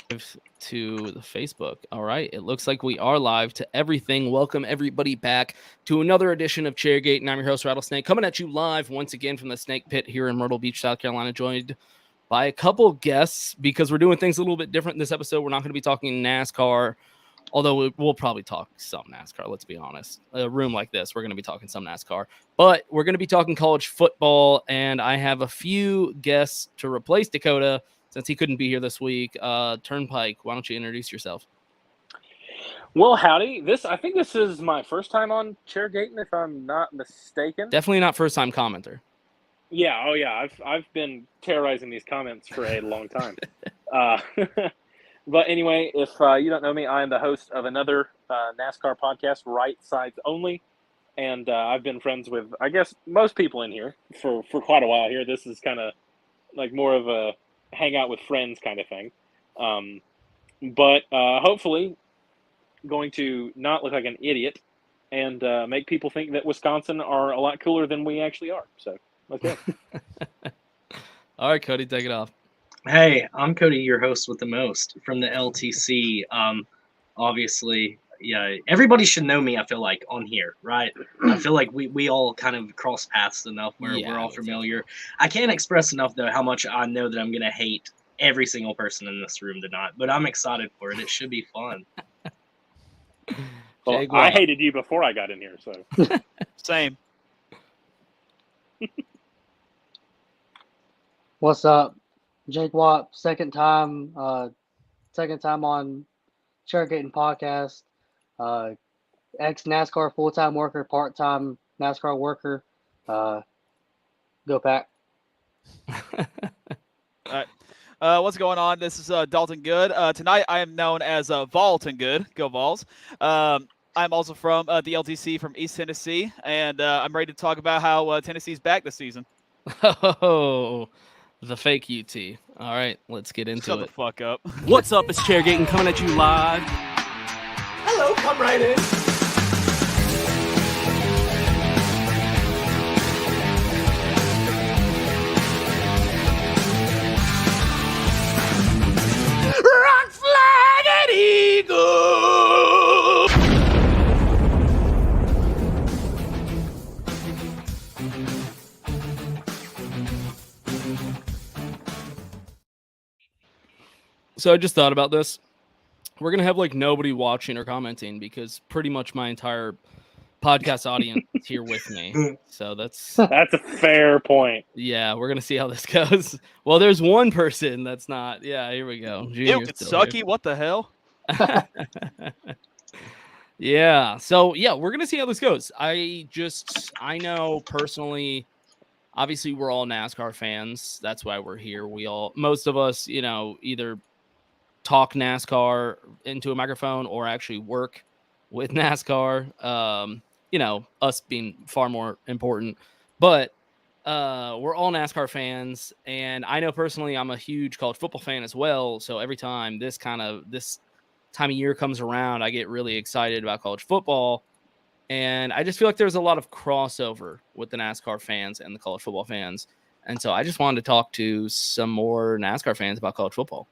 to the Facebook. All right. It looks like we are live to everything. Welcome everybody back to another edition of Chairgatin. I'm your host, Rattlesnake, coming at you live once again from the Snake Pit here in Myrtle Beach, South Carolina, joined by a couple guests because we're doing things a little bit different in this episode. We're not going to be talking NASCAR, although we'll probably talk some NASCAR, let's be honest. A room like this, we're going to be talking some NASCAR. But we're going to be talking college football, and I have a few guests to replace Dakota since he couldn't be here this week. Turnpike, why don't you introduce yourself? Well, howdy. I think this is my first time on Chairgatin, if I'm not mistaken. Definitely not first-time commenter. Yeah, I've been terrorizing these comments for a long time. But anyway, if you don't know me, I am the host of another NASCAR podcast, Right Sides Only, and I've been friends with, I guess, most people in here for quite a while here. This is kind of like more of a hang out with friends kind of thing. But hopefully going to not look like an idiot and make people think that Wisconsin are a lot cooler than we actually are. So let's go. All right, Cody, take it off. Hey, I'm Cody, your host with the most from the LTC. Obviously, yeah, everybody should know me, I feel like, on here, right? I feel like we all kind of cross paths enough where we're all familiar. I can't express enough, though, how much I know that I'm going to hate every single person in this room tonight, but I'm excited for it. It should be fun. Well, I hated you before I got in here, so. Same. What's up? Jake Watt, second time on Chairgatin podcast. Ex NASCAR full-time worker, part-time NASCAR worker. Go Pack. All right. What's going on? This is Dalton Good. Tonight I am known as Vaulton Good. Go Vols. I'm also from the LTC from East Tennessee, and I'm ready to talk about how Tennessee's back this season. Oh, the fake UT. All right, let's get into Shut it. the fuck up. What's up? It's Chairgatin coming at you live. Hello, come right in. Rock flag and eagle. So I just thought about this. We're going to have like nobody watching or commenting because pretty much my entire podcast audience is here with me. So that's a fair point. Yeah, we're going to see how this goes. Well, there's one person that's not. Yeah, here we go. Ew, it's sucky. What the hell? Yeah. So, yeah, we're going to see how this goes. I know personally, obviously we're all NASCAR fans. That's why we're here. Most of us, either talk NASCAR into a microphone or actually work with NASCAR. Us being far more important, but we're all NASCAR fans, and I know personally I'm a huge college football fan as well. So every time this time of year comes around, I get really excited about college football, and I just feel like there's a lot of crossover with the NASCAR fans and the college football fans, and so I just wanted to talk to some more NASCAR fans about college football.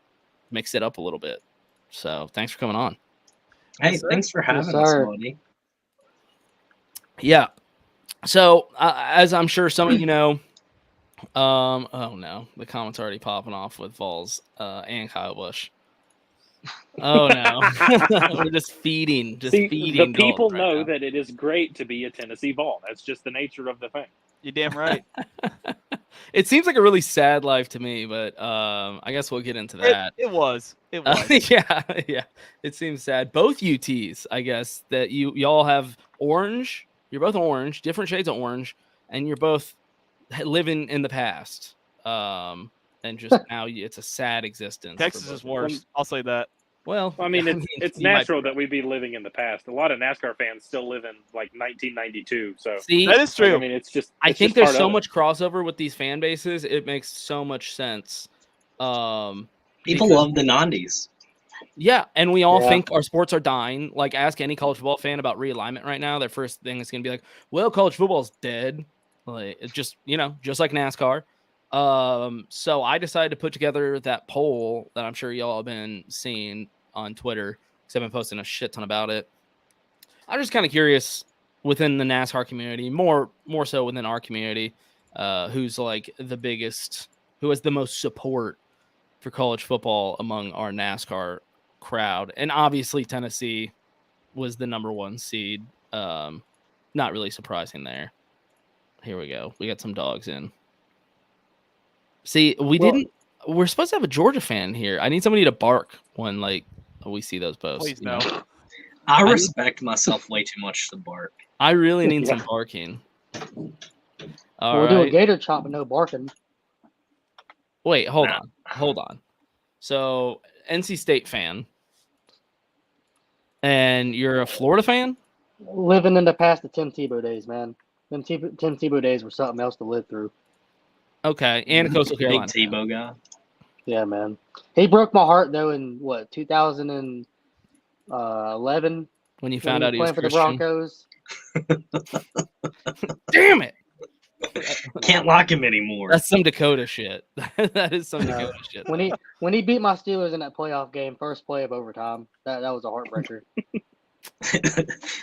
Mix it up a little bit. So thanks for coming on. Hey, thanks for having us, buddy. Yeah. So as I'm sure some of you know, oh no, the comments already popping off with Vols and Kyle Busch. Oh no, we're just feeding. The people know that it is great to be a Tennessee Vol. That's just the nature of the thing. You're damn right. It seems like a really sad life to me, but I guess we'll get into that. It was. Yeah. It seems sad. Both UTs, I guess, that y'all have orange. You're both orange, different shades of orange, and you're both living in the past. And just now, it's a sad existence. Texas is worse. I'll say that. Well, I mean, it's natural that we be living in the past. A lot of NASCAR fans still live in like 1992. So see, that is true. I mean, I think there's so much crossover with these fan bases. It makes so much sense. People love the 90s. Yeah, and we all think our sports are dying. Like, ask any college football fan about realignment right now. Their first thing is going to be like, well, college football's dead. Like, it's just, just like NASCAR. So I decided to put together that poll that I'm sure y'all have been seeing on Twitter because I've been posting a shit ton about it. I'm just kind of curious within the NASCAR community, more so within our community, who's like the biggest, who has the most support for college football among our NASCAR crowd. And obviously Tennessee was the number 1 seed. Not really surprising there. Here we go. We got some dogs in. See, we're supposed to have a Georgia fan here. I need somebody to bark when we see those posts. Please no. I respect myself way too much to bark. I really need some barking. We'll do a gator chop and no barking. Wait, hold on. So, NC State fan, and you're a Florida fan? Living in the past the Tim Tebow days, man. Them Tim Tebow days were something else to live through. Okay, and a Coastal Carolina. Big Tebow guy. Yeah, man. He broke my heart though in 2011 when you found out he was playing for the Christian. Broncos. Damn it! Can't lock him anymore. That's some Dakota shit. That is some Dakota shit. When he beat my Steelers in that playoff game, first play of overtime, that was a heartbreaker.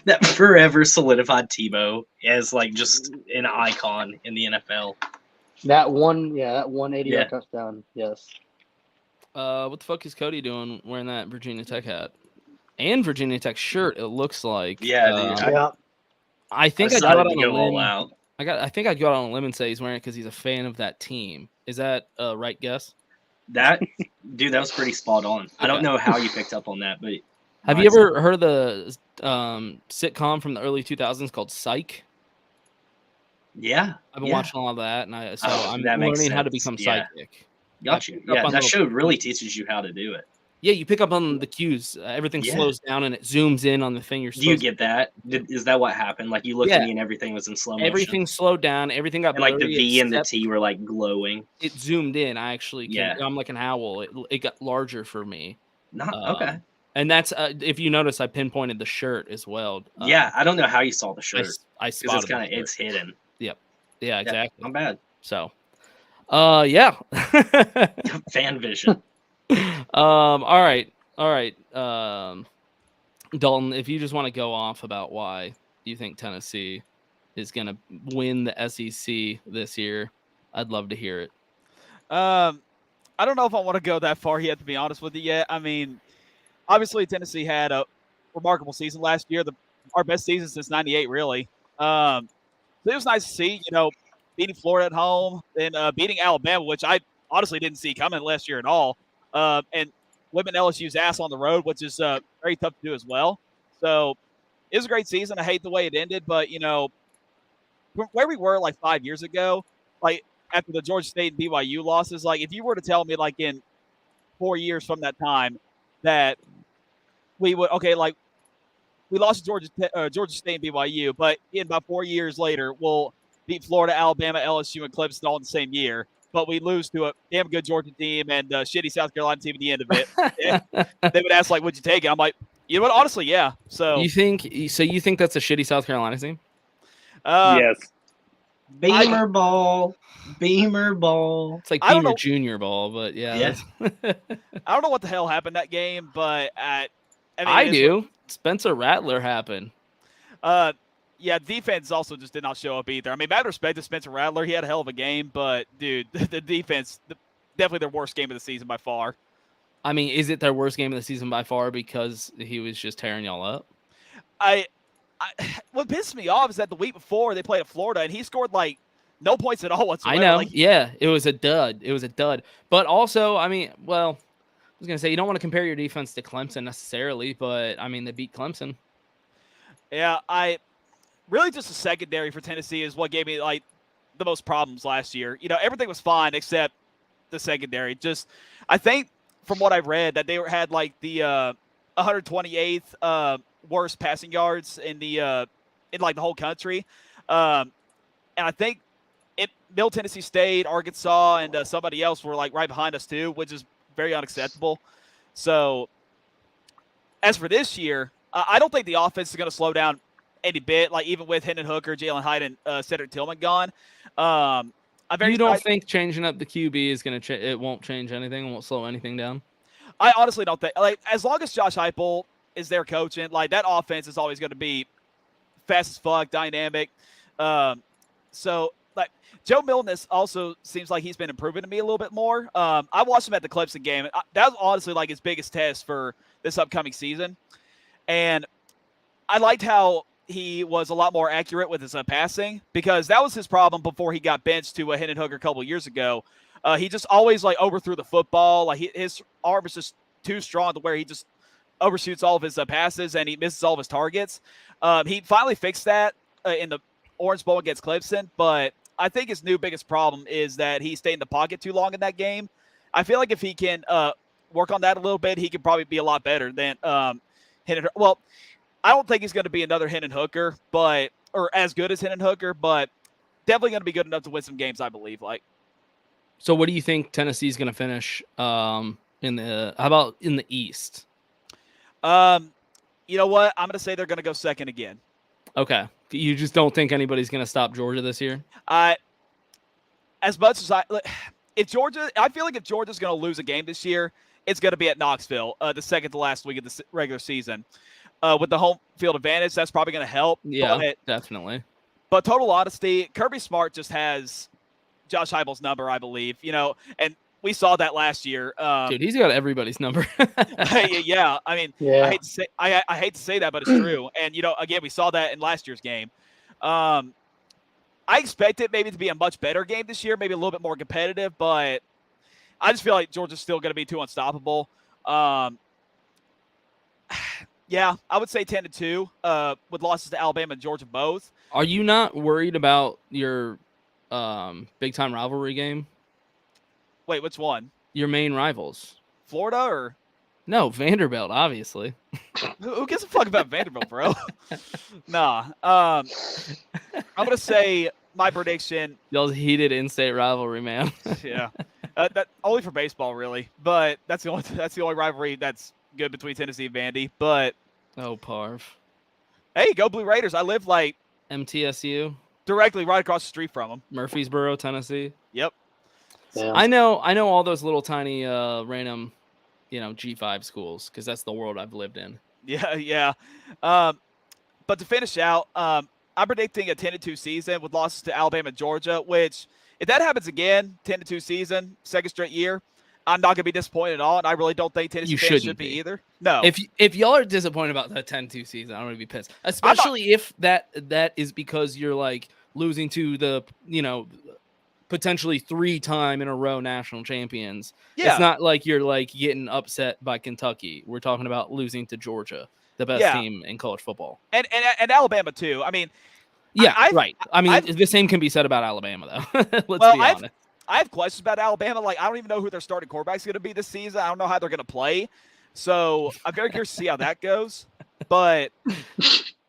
That forever solidified Tebow as just an icon in the NFL. That one 80-yard touchdown. Yes. What the fuck is Cody doing wearing that Virginia Tech hat and Virginia Tech shirt? It looks like. Yeah, dude. I think I got on a limb. All out. I think I'd go out on a limb and say he's wearing it because he's a fan of that team. Is that a right guess? That was pretty spot on. I don't know how you picked up on that, but have you ever heard of the sitcom from the early 2000s called Psych? Yeah, I've been watching a lot of that, and I'm that makes learning how to sense. become psychic. Got you. Yeah, that show really teaches you how to do it. Yeah, you pick up on the cues. Everything slows down and it zooms in on the thing you're supposed to. Do you get that? Is that what happened? Like you looked at me and everything was in slow motion? Everything slowed down. Everything got blurry. And the V and the T were glowing. It zoomed in. I actually I'm like an owl. It got larger for me. Okay. And that's if you notice, I pinpointed the shirt as well. Yeah, I don't know how you saw the shirt. I spotted it's hidden. Yep. Yeah, exactly. Not bad. So, yeah. Fan vision. All right. Dalton, if you just want to go off about why you think Tennessee is going to win the SEC this year, I'd love to hear it. I don't know if I want to go that far yet, to be honest with you yet. I mean, obviously Tennessee had a remarkable season last year, our best season since '98, really. So it was nice to see, beating Florida at home and beating Alabama, which I honestly didn't see coming last year at all. And whipping LSU's ass on the road, which is very tough to do as well. So it was a great season. I hate the way it ended, but, from where we were 5 years ago, after the Georgia State and BYU losses, if you were to tell me in 4 years from that time that we would, we lost to Georgia State and BYU, but in about 4 years later, we'll beat Florida, Alabama, LSU, and Clemson all in the same year. But we lose to a damn good Georgia team and a shitty South Carolina team at the end of it. They would ask, would you take it? I'm like, you know what? Honestly, yeah. So you think that's a shitty South Carolina team? Yes. Beamer ball. It's like Beamer Junior ball, but yeah. I don't know what the hell happened that game, but I do. Spencer Rattler happened. Yeah, defense also just did not show up either. I mean, mad respect to Spencer Rattler. He had a hell of a game, but, dude, the defense, definitely their worst game of the season by far. I mean, is it their worst game of the season by far because he was just tearing y'all up? What pissed me off is that the week before they played at Florida, and he scored, no points at all whatsoever. I know. Yeah, it was a dud. But also, I mean, well, I was going to say, you don't want to compare your defense to Clemson necessarily, but, I mean, they beat Clemson. Yeah, really just the secondary for Tennessee is what gave me, the most problems last year. Everything was fine except the secondary. Just, I think from what I've read that they had, the 128th worst passing yards in the whole country. And I think Middle Tennessee State, Arkansas, and somebody else were, right behind us too, which is very unacceptable. So, as for this year, I don't think the offense is going to slow down any bit, even with Hendon Hooker, Jalen Hyde, and Cedric Tillman gone. You don't think changing up the QB is going to it won't change anything, won't slow anything down? I honestly don't think, like, as long as Josh Heupel is there coaching, like, that offense is always going to be fast as fuck, dynamic. So, like, Joe Milton also seems like he's been improving to me a little bit more. I watched him at the Clemson game. That was honestly like his biggest test for this upcoming season. And I liked how he was a lot more accurate with his passing, because that was his problem before he got benched to a Hendon Hooker a couple of years ago. He just always like overthrew the football. Like his arm is just too strong to where he just overshoots all of his passes and he misses all of his targets. He finally fixed that in the Orange Bowl against Clemson, but I think his new biggest problem is that he stayed in the pocket too long in that game. I feel like if he can work on that a little bit, he could probably be a lot better than Hendon. Well, I don't think he's going to be another Hendon Hooker, or as good as Hendon Hooker, but definitely going to be good enough to win some games, I believe. So what do you think Tennessee's going to finish how about in the East? You know what? I'm going to say they're going to go second again. Okay. You just don't think anybody's going to stop Georgia this year? As much as I feel like if Georgia's going to lose a game this year, it's going to be at Knoxville, the second to last week of the regular season. With the home field advantage, that's probably going to help. Yeah, definitely. But total honesty, Kirby Smart just has Josh Heupel's number, I believe. And we saw that last year. Dude, he's got everybody's number. Yeah, I mean, yeah. I hate to say that, but it's true. And again, we saw that in last year's game. I expect it maybe to be a much better game this year, maybe a little bit more competitive, but I just feel like Georgia's still going to be too unstoppable. Yeah, I would say 10-2 with losses to Alabama and Georgia both. Are you not worried about your big-time rivalry game? Wait, which one? Your main rivals. Florida or? No, Vanderbilt, obviously. Who gives a fuck about Vanderbilt, bro? Nah. I'm going to say my prediction. Y'all's heated in-state rivalry, man. Yeah. That only for baseball, really. But that's the only rivalry that's good between Tennessee and Vandy. But oh, Parv. Hey, go Blue Raiders. I live like MTSU. Directly right across the street from them. Murfreesboro, Tennessee. Yep. Yeah. I know all those little tiny random, G5 schools, because that's the world I've lived in. Yeah. But to finish out, I'm predicting a 10-2 season with losses to Alabama and Georgia, which if that happens again, 10-2 season, second straight year, I'm not going to be disappointed at all, and I really don't think Tennessee fans should be either. No. If y'all are disappointed about that 10-2 season, I'm going to be pissed. Especially if that is because you're like losing to the, potentially 3-time in a row national champions. Yeah. It's not like you're like getting upset by Kentucky. We're talking about losing to Georgia, the best team in college football. And Alabama too. I mean, right. I mean, the same can be said about Alabama though. Let's be honest. I have questions about Alabama. Like, I don't even know who their starting quarterback's going to be this season. I don't know how they're going to play. So I'm very curious to see how that goes. But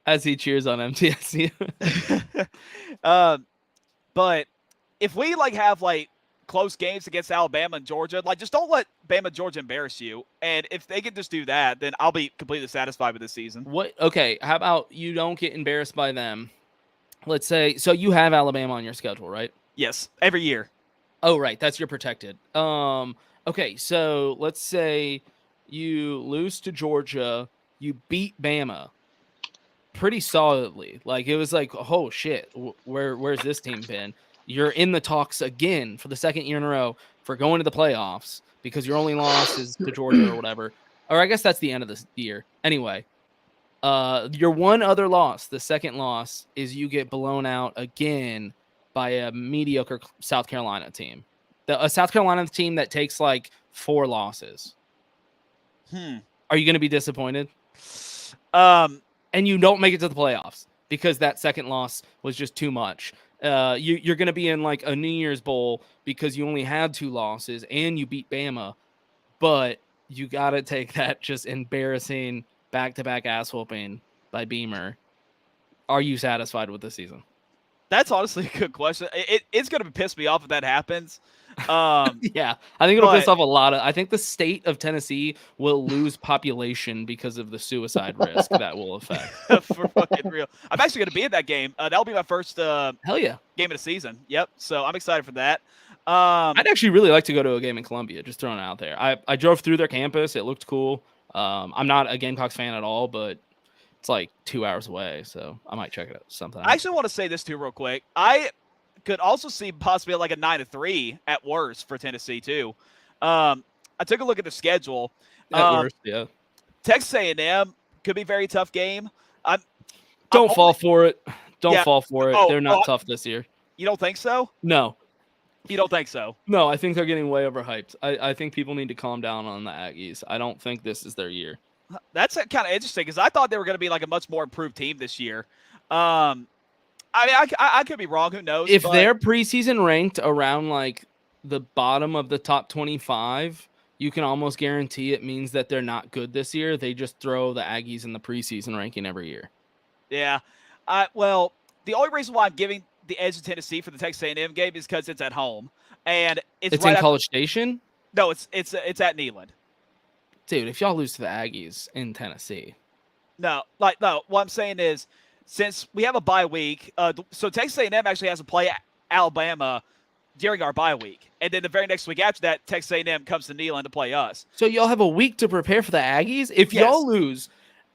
as he cheers on MTSU. But if we have close games against Alabama and Georgia, just don't let Bama and Georgia embarrass you. And if they can just do that, then I'll be completely satisfied with this season. Okay, how about you don't get embarrassed by them? Let's say, so you have Alabama on your schedule, right? Yes, every year. Oh, right. That's your protected. Okay, so let's say you lose to Georgia, you beat Bama pretty solidly. It was like, oh shit, where's this team been? You're in the talks again for the second year in a row for going to the playoffs because your only loss is to Georgia or whatever. Or I guess that's the end of this year. Anyway, your one other loss, the second loss, is you get blown out again by a mediocre South Carolina team. A South Carolina team that takes 4 losses. Are you going to be disappointed? And you don't make it to the playoffs because that second loss was just too much. You're going to be in a New Year's Bowl because you only had 2 losses and you beat Bama, but you got to take that just embarrassing back-to-back ass whooping by Beamer. Are you satisfied with the season? That's honestly a good question. It's going to piss me off if that happens. Yeah, I think it'll piss But- off a lot of. I think the state of Tennessee will lose population because of the suicide risk that will affect. For fucking real. I'm actually going to be in that game. That'll be my first Hell yeah. game of the season. Yep. So I'm excited for that. I'd actually really like to go to a game in Columbia, just throwing it out there. I drove through their campus. It looked cool. I'm not a Gamecocks fan at all, but it's like 2 hours away, so I might check it out sometime. I actually want to say this too real quick. I could also see possibly like a 9-3 at worst for Tennessee too. I took a look at the schedule. At worst, yeah. Texas A&M could be a very tough game. Don't fall for it. Don't Yeah. fall for it. Oh, They're not tough this year. You don't think so? No. You don't think so? No, I think they're getting way overhyped. I think people need to calm down on the Aggies. I don't think this is their year. That's kind of interesting because I thought they were going to be like a much more improved team this year. I mean, I could be wrong. Who knows? If they're preseason ranked around like the bottom of the top 25, you can almost guarantee it means that they're not good this year. They just throw the Aggies in the preseason ranking every year. Yeah. Well, the only reason why I'm giving the edge to Tennessee for the Texas A&M game is because it's at home, and it's It's right in after- College Station? No, it's at Neyland. Dude, if y'all lose to the Aggies in Tennessee. No. What I'm saying is, since we have a bye week, so Texas A&M actually has to play Alabama during our bye week, and then the very next week after that, Texas A&M comes to Neyland to play us. So y'all have a week to prepare for the Aggies? If Yes. y'all lose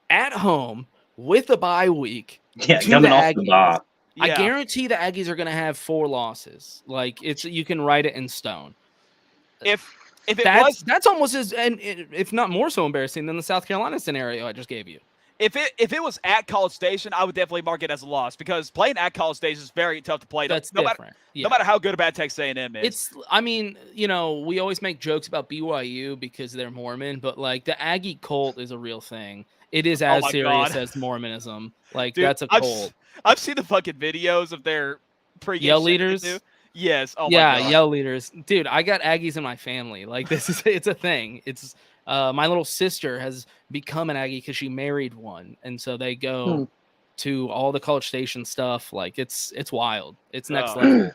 at home with a bye week, Yeah, to coming the off the Aggies, bye. I Yeah. guarantee the Aggies are going to have 4 losses. Like you can write it in stone. If it was That's almost as, and if not more so embarrassing than the South Carolina scenario I just gave you. if it was at College Station, I would definitely mark it as a loss because playing at College Station is very tough to play. That's no different. Matter, no matter how good or bad Texas A&M is. It's, I mean, you know, we always make jokes about BYU because they're Mormon, but like the Aggie cult is a real thing. It is as my serious God. as Mormonism. Like Dude, that's a I've cult. I've seen the fucking videos of their pre-game Yell shit they leaders? do. Yes. Oh Yeah, my God. yell leaders. Dude, I got Aggies in my family. Like it's a thing. It's my little sister has become an Aggie because she married one. And so they go to all the College Station stuff. Like it's wild. It's next Oh. level.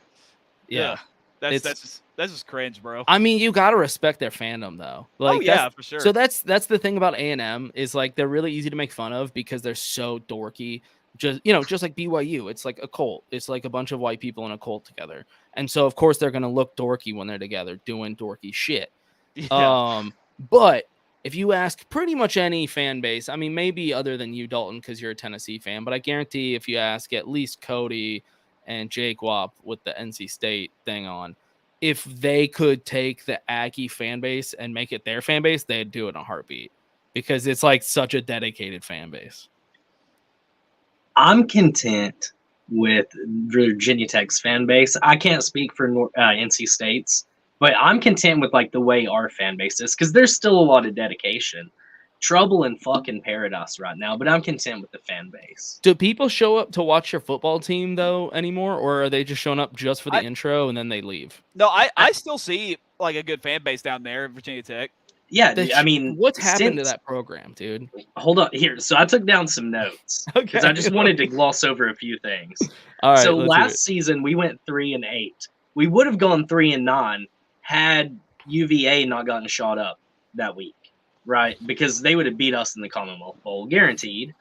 Yeah. That's just cringe, bro. I mean, you gotta respect their fandom though. Like Oh yeah, that's- for sure. So that's the thing about A&M is like they're really easy to make fun of because they're so dorky. Just like BYU, it's like a cult. It's like a bunch of white people in a cult together, and so of course they're gonna look dorky when they're together doing dorky shit. Yeah. But if you ask pretty much any fan base, I mean, maybe other than you, Dalton, because you're a Tennessee fan, but I guarantee if you ask at least Cody and Jake Wap with the NC State thing on, if they could take the Aggie fan base and make it their fan base, they'd do it in a heartbeat because it's like such a dedicated fan base. I'm content with Virginia Tech's fan base. I can't speak for NC State's, but I'm content with like the way our fan base is because there's still a lot of dedication. Trouble in fucking paradise right now, but I'm content with the fan base. Do people show up to watch your football team though anymore, or are they just showing up just for the intro and then they leave? No, I still see like a good fan base down there at Virginia Tech. Yeah, I mean, what's happened to that program, dude? Hold on here. So I took down some notes because I just wanted to gloss over a few things. All right. So let's last season we went 3-8. We would have gone 3-9 had UVA not gotten shot up that week, right? Because they would have beat us in the Commonwealth Bowl, guaranteed.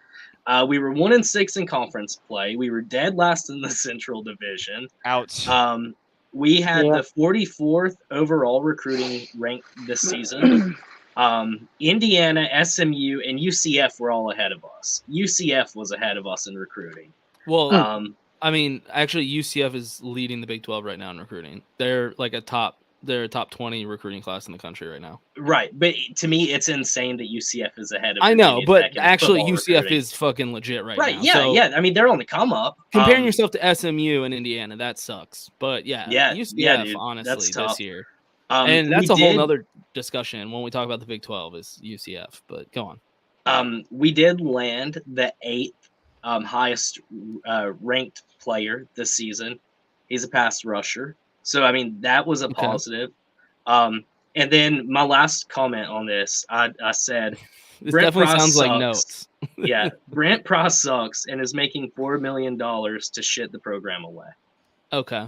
We were 1-6 in conference play. We were dead last in the Central Division. Ouch. We had the 44th overall recruiting rank this season. Indiana, SMU, and UCF were all ahead of us. UCF was ahead of us in recruiting. Well, I mean, actually, UCF is leading the Big 12 right now in recruiting. They're like a top 20 recruiting class in the country right now. Right, but to me, it's insane that UCF is ahead of. I know, Virginia but Tech in actually, football UCF recruiting. is fucking legit right now. Right, yeah, So yeah. I mean, they're on the come up. comparing yourself to SMU and Indiana, that sucks. But yeah, UCF, dude, that's honestly, tough. this year. And that's a whole nother discussion when we talk about the Big 12 is UCF. But go on. We did land the 8th highest ranked player this season. He's a pass rusher. So, I mean, that was a positive. And then my last comment on this, I said, This Brent definitely Pryce sounds like sucks. notes. Yeah, Brent Pryce sucks and is making $4 million to shit the program away. Okay.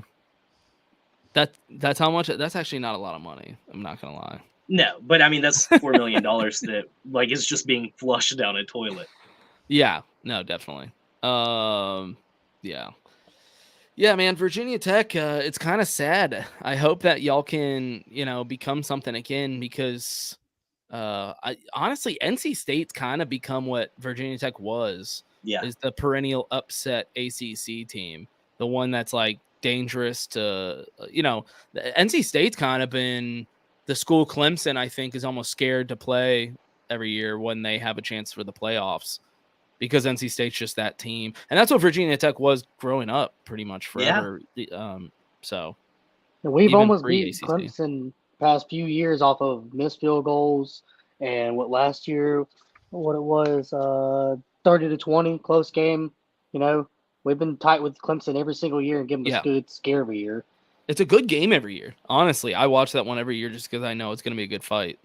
That's how much. That's actually not a lot of money. I'm not gonna lie. No, but I mean that's $4 million that like is just being flushed down a toilet. Yeah. No, definitely. Yeah. Yeah, man, Virginia Tech, it's kind of sad. I hope that y'all can, become something again because I honestly NC State's kind of become what Virginia Tech was, Yeah, is the perennial upset ACC team, the one that's like dangerous to, the NC State's kind of been the school Clemson, I think, is almost scared to play every year when they have a chance for the playoffs, because NC State's just that team. And that's what Virginia Tech was growing up pretty much forever. So And we've even almost beat pre-ACC. Clemson past few years off of missed field goals, and last year, what it was, 30-20, close game. We've been tight with Clemson every single year and give them a good scare every year. It's a good game every year. Honestly, I watch that one every year just because I know it's going to be a good fight.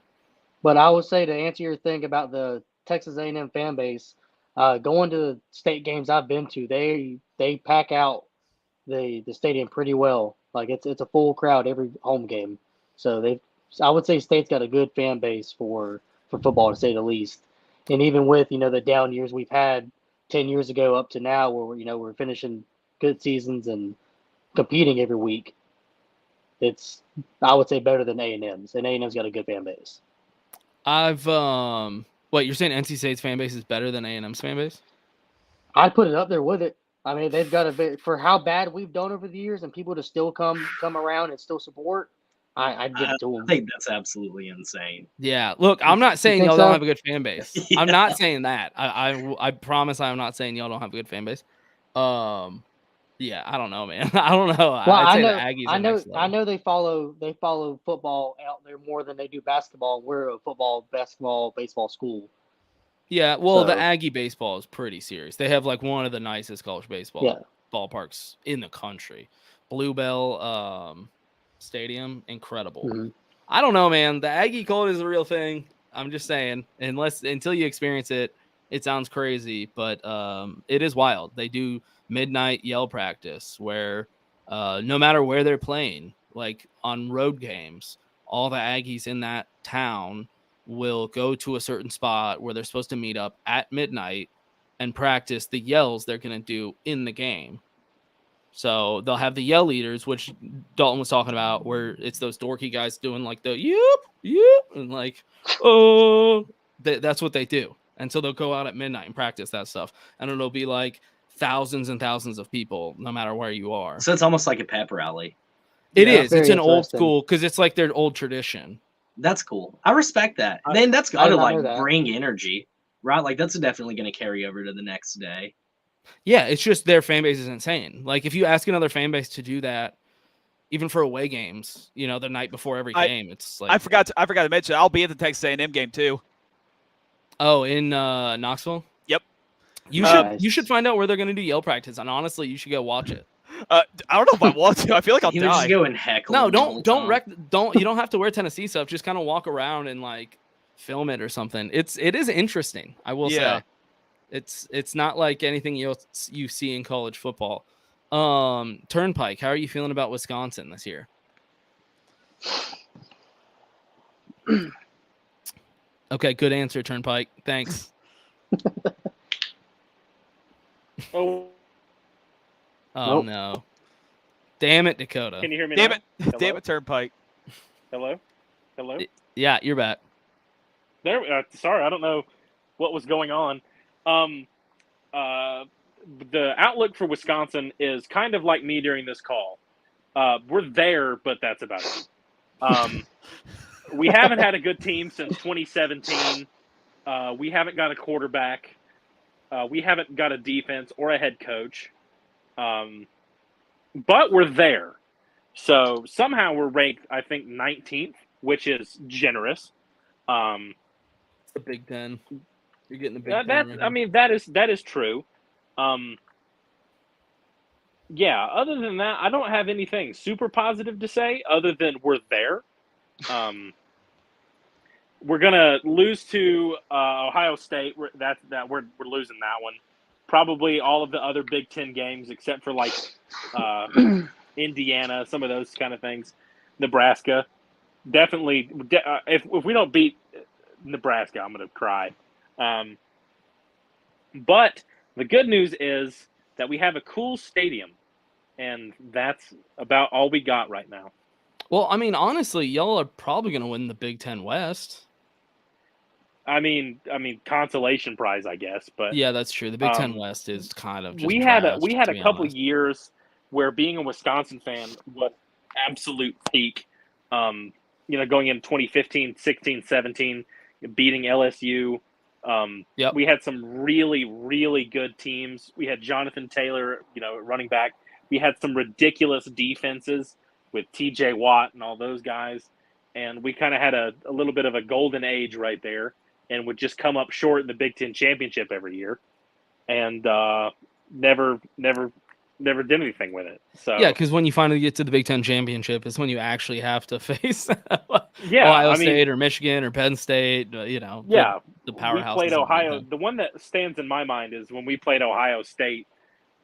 But I would say, to answer your thing about the Texas A&M fan base, going to the state games I've been to, they pack out the stadium pretty well. Like it's a full crowd every home game. So I would say State's got a good fan base for football, to say the least. And even with the down years we've had 10 years ago up to now, where we're finishing good seasons and competing every week, it's, I would say, better than A&M's, and A&M's got a good fan base. What you're saying? NC State's fan base is better than A&M's fan base? I'd put it up there with it. I mean, they've got for how bad we've done over the years, and people to still come around and still support. I'd give it to them. I think that's absolutely insane. Yeah, look, I'm not saying y'all don't have a good fan base. Yeah. I'm not saying that. I promise I'm not saying y'all don't have a good fan base. Yeah, I don't know, man. I don't know. Well, I'd say the Aggies I are know, next level. I know they follow football out there more than they do basketball. We're a football, basketball, baseball school. Yeah, well, the So- Aggie baseball is pretty serious. They have like one of the nicest college baseball ballparks in the country. Bluebell Stadium, incredible. Mm-hmm. I don't know, man. The Aggie cult is a real thing. I'm just saying, until you experience it, it sounds crazy, but it is wild. They do midnight yell practice where no matter where they're playing, like on road games, all the Aggies in that town will go to a certain spot where they're supposed to meet up at midnight and practice the yells they're going to do in the game. So they'll have the yell leaders, which Dalton was talking about, where it's those dorky guys doing like the yep, and like, oh, that's what they do. And so they'll go out at midnight and practice that stuff. And it'll be like thousands and thousands of people, no matter where you are. So it's almost like a pep rally. It is. Very It's an old interesting. school, because it's like their old tradition. That's cool. I respect that. Then that's I got to did not know like that. bring energy, right? Like that's definitely going to carry over to the next day. Yeah, it's just their fan base is insane. Like if you ask another fan base to do that, even for away games, the night before every game, it's like I forgot to mention I'll be at the Texas A&M game too. Oh, in Knoxville. Yep. You should find out where they're going to do yell practice, and honestly, you should go watch it. I don't know if I want to. I feel like I'll You would just die. go and heckle. No, them the whole don't time. you don't have to wear Tennessee stuff. Just kind of walk around and like film it or something. It is interesting. I will say, it's not like anything you see in college football. Turnpike, how are you feeling about Wisconsin this year? Okay, good answer, Turnpike. Thanks. Oh, Oh Nope. no! Damn it, Dakota. can you hear me? Damn now? it! Hello? Damn it, Turnpike. Hello. Hello. Yeah, you're back. There. Sorry, I don't know what was going on. The outlook for Wisconsin is kind of like me during this call. We're there, but that's about it. We haven't had a good team since 2017. We haven't got a quarterback. We haven't got a defense or a head coach. But we're there. So somehow we're ranked, I think, 19th, which is generous. It's the Big Ten. You're getting the Big Ten. Right now. I mean, that is true. Yeah, other than that, I don't have anything super positive to say other than we're there. we're gonna lose to Ohio State. We're losing that one. Probably all of the other Big Ten games except for like Indiana, some of those kind of things. Nebraska, definitely. If we don't beat Nebraska, I'm gonna cry. But the good news is that we have a cool stadium, and that's about all we got right now. Well, I mean, honestly, y'all are probably going to win the Big Ten West. I mean, consolation prize, I guess. But yeah, that's true. The Big Ten West is kind of just we had trash, a couple years where being a Wisconsin fan was absolute peak. Going in 2015, 16, 17, beating LSU. Yep. We had some really, really good teams. We had Jonathan Taylor, running back. We had some ridiculous defenses with TJ Watt and all those guys. And we kind of had a little bit of a golden age right there and would just come up short in the Big Ten championship every year and never did anything with it. So yeah, because when you finally get to the Big Ten championship, it's when you actually have to face yeah, Ohio State or Michigan or Penn State. Yeah, the powerhouse. We played Ohio. The one that stands in my mind is when we played Ohio State,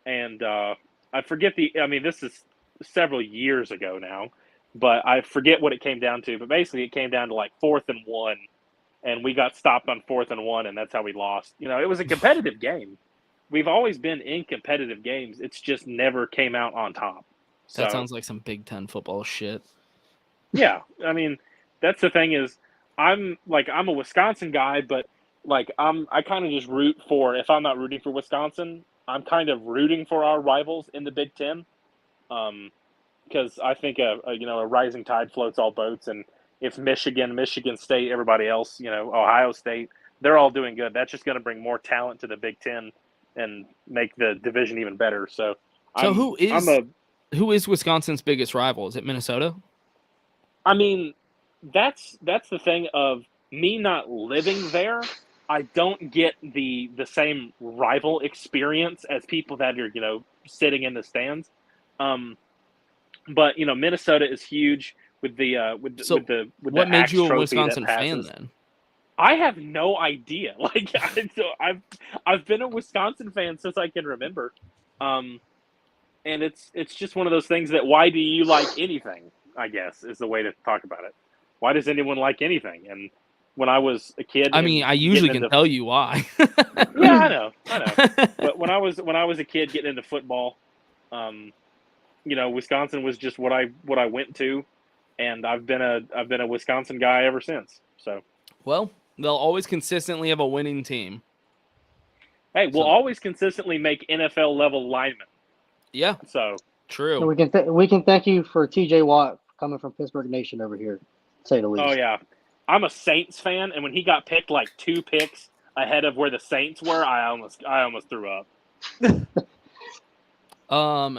and I forget this is several years ago now, but I forget what it came down to. But basically, it came down to like 4th and 1, and we got stopped on 4th and 1, and that's how we lost. It was a competitive game. We've always been in competitive games. It's just never came out on top. That sounds like some Big Ten football shit. Yeah, that's the thing is, I'm a Wisconsin guy, but I kind of just root for. If I'm not rooting for Wisconsin, I'm kind of rooting for our rivals in the Big Ten, because I think a rising tide floats all boats, and if Michigan State, everybody else, Ohio State, they're all doing good. That's just going to bring more talent to the Big Ten and make the division even better. So who is Wisconsin's biggest rival? Is it Minnesota? That's the thing of me not living there. I don't get the same rival experience as people that are sitting in the stands. But Minnesota is huge with what made you a Wisconsin fan then? I have no idea. I've been a Wisconsin fan since I can remember, and it's just one of those things that why do you like anything? I guess is the way to talk about it. Why does anyone like anything? And when I was a kid, I usually can tell you why. Yeah, I know. But when I was a kid getting into football, Wisconsin was just what I went to, and I've been a Wisconsin guy ever since. So well. They'll always consistently have a winning team. Hey, we'll always consistently make NFL level linemen. Yeah. So true. So we can thank you for TJ Watt coming from Pittsburgh Nation over here, to say the least. Oh yeah, I'm a Saints fan, and when he got picked like 2 picks ahead of where the Saints were, I almost threw up.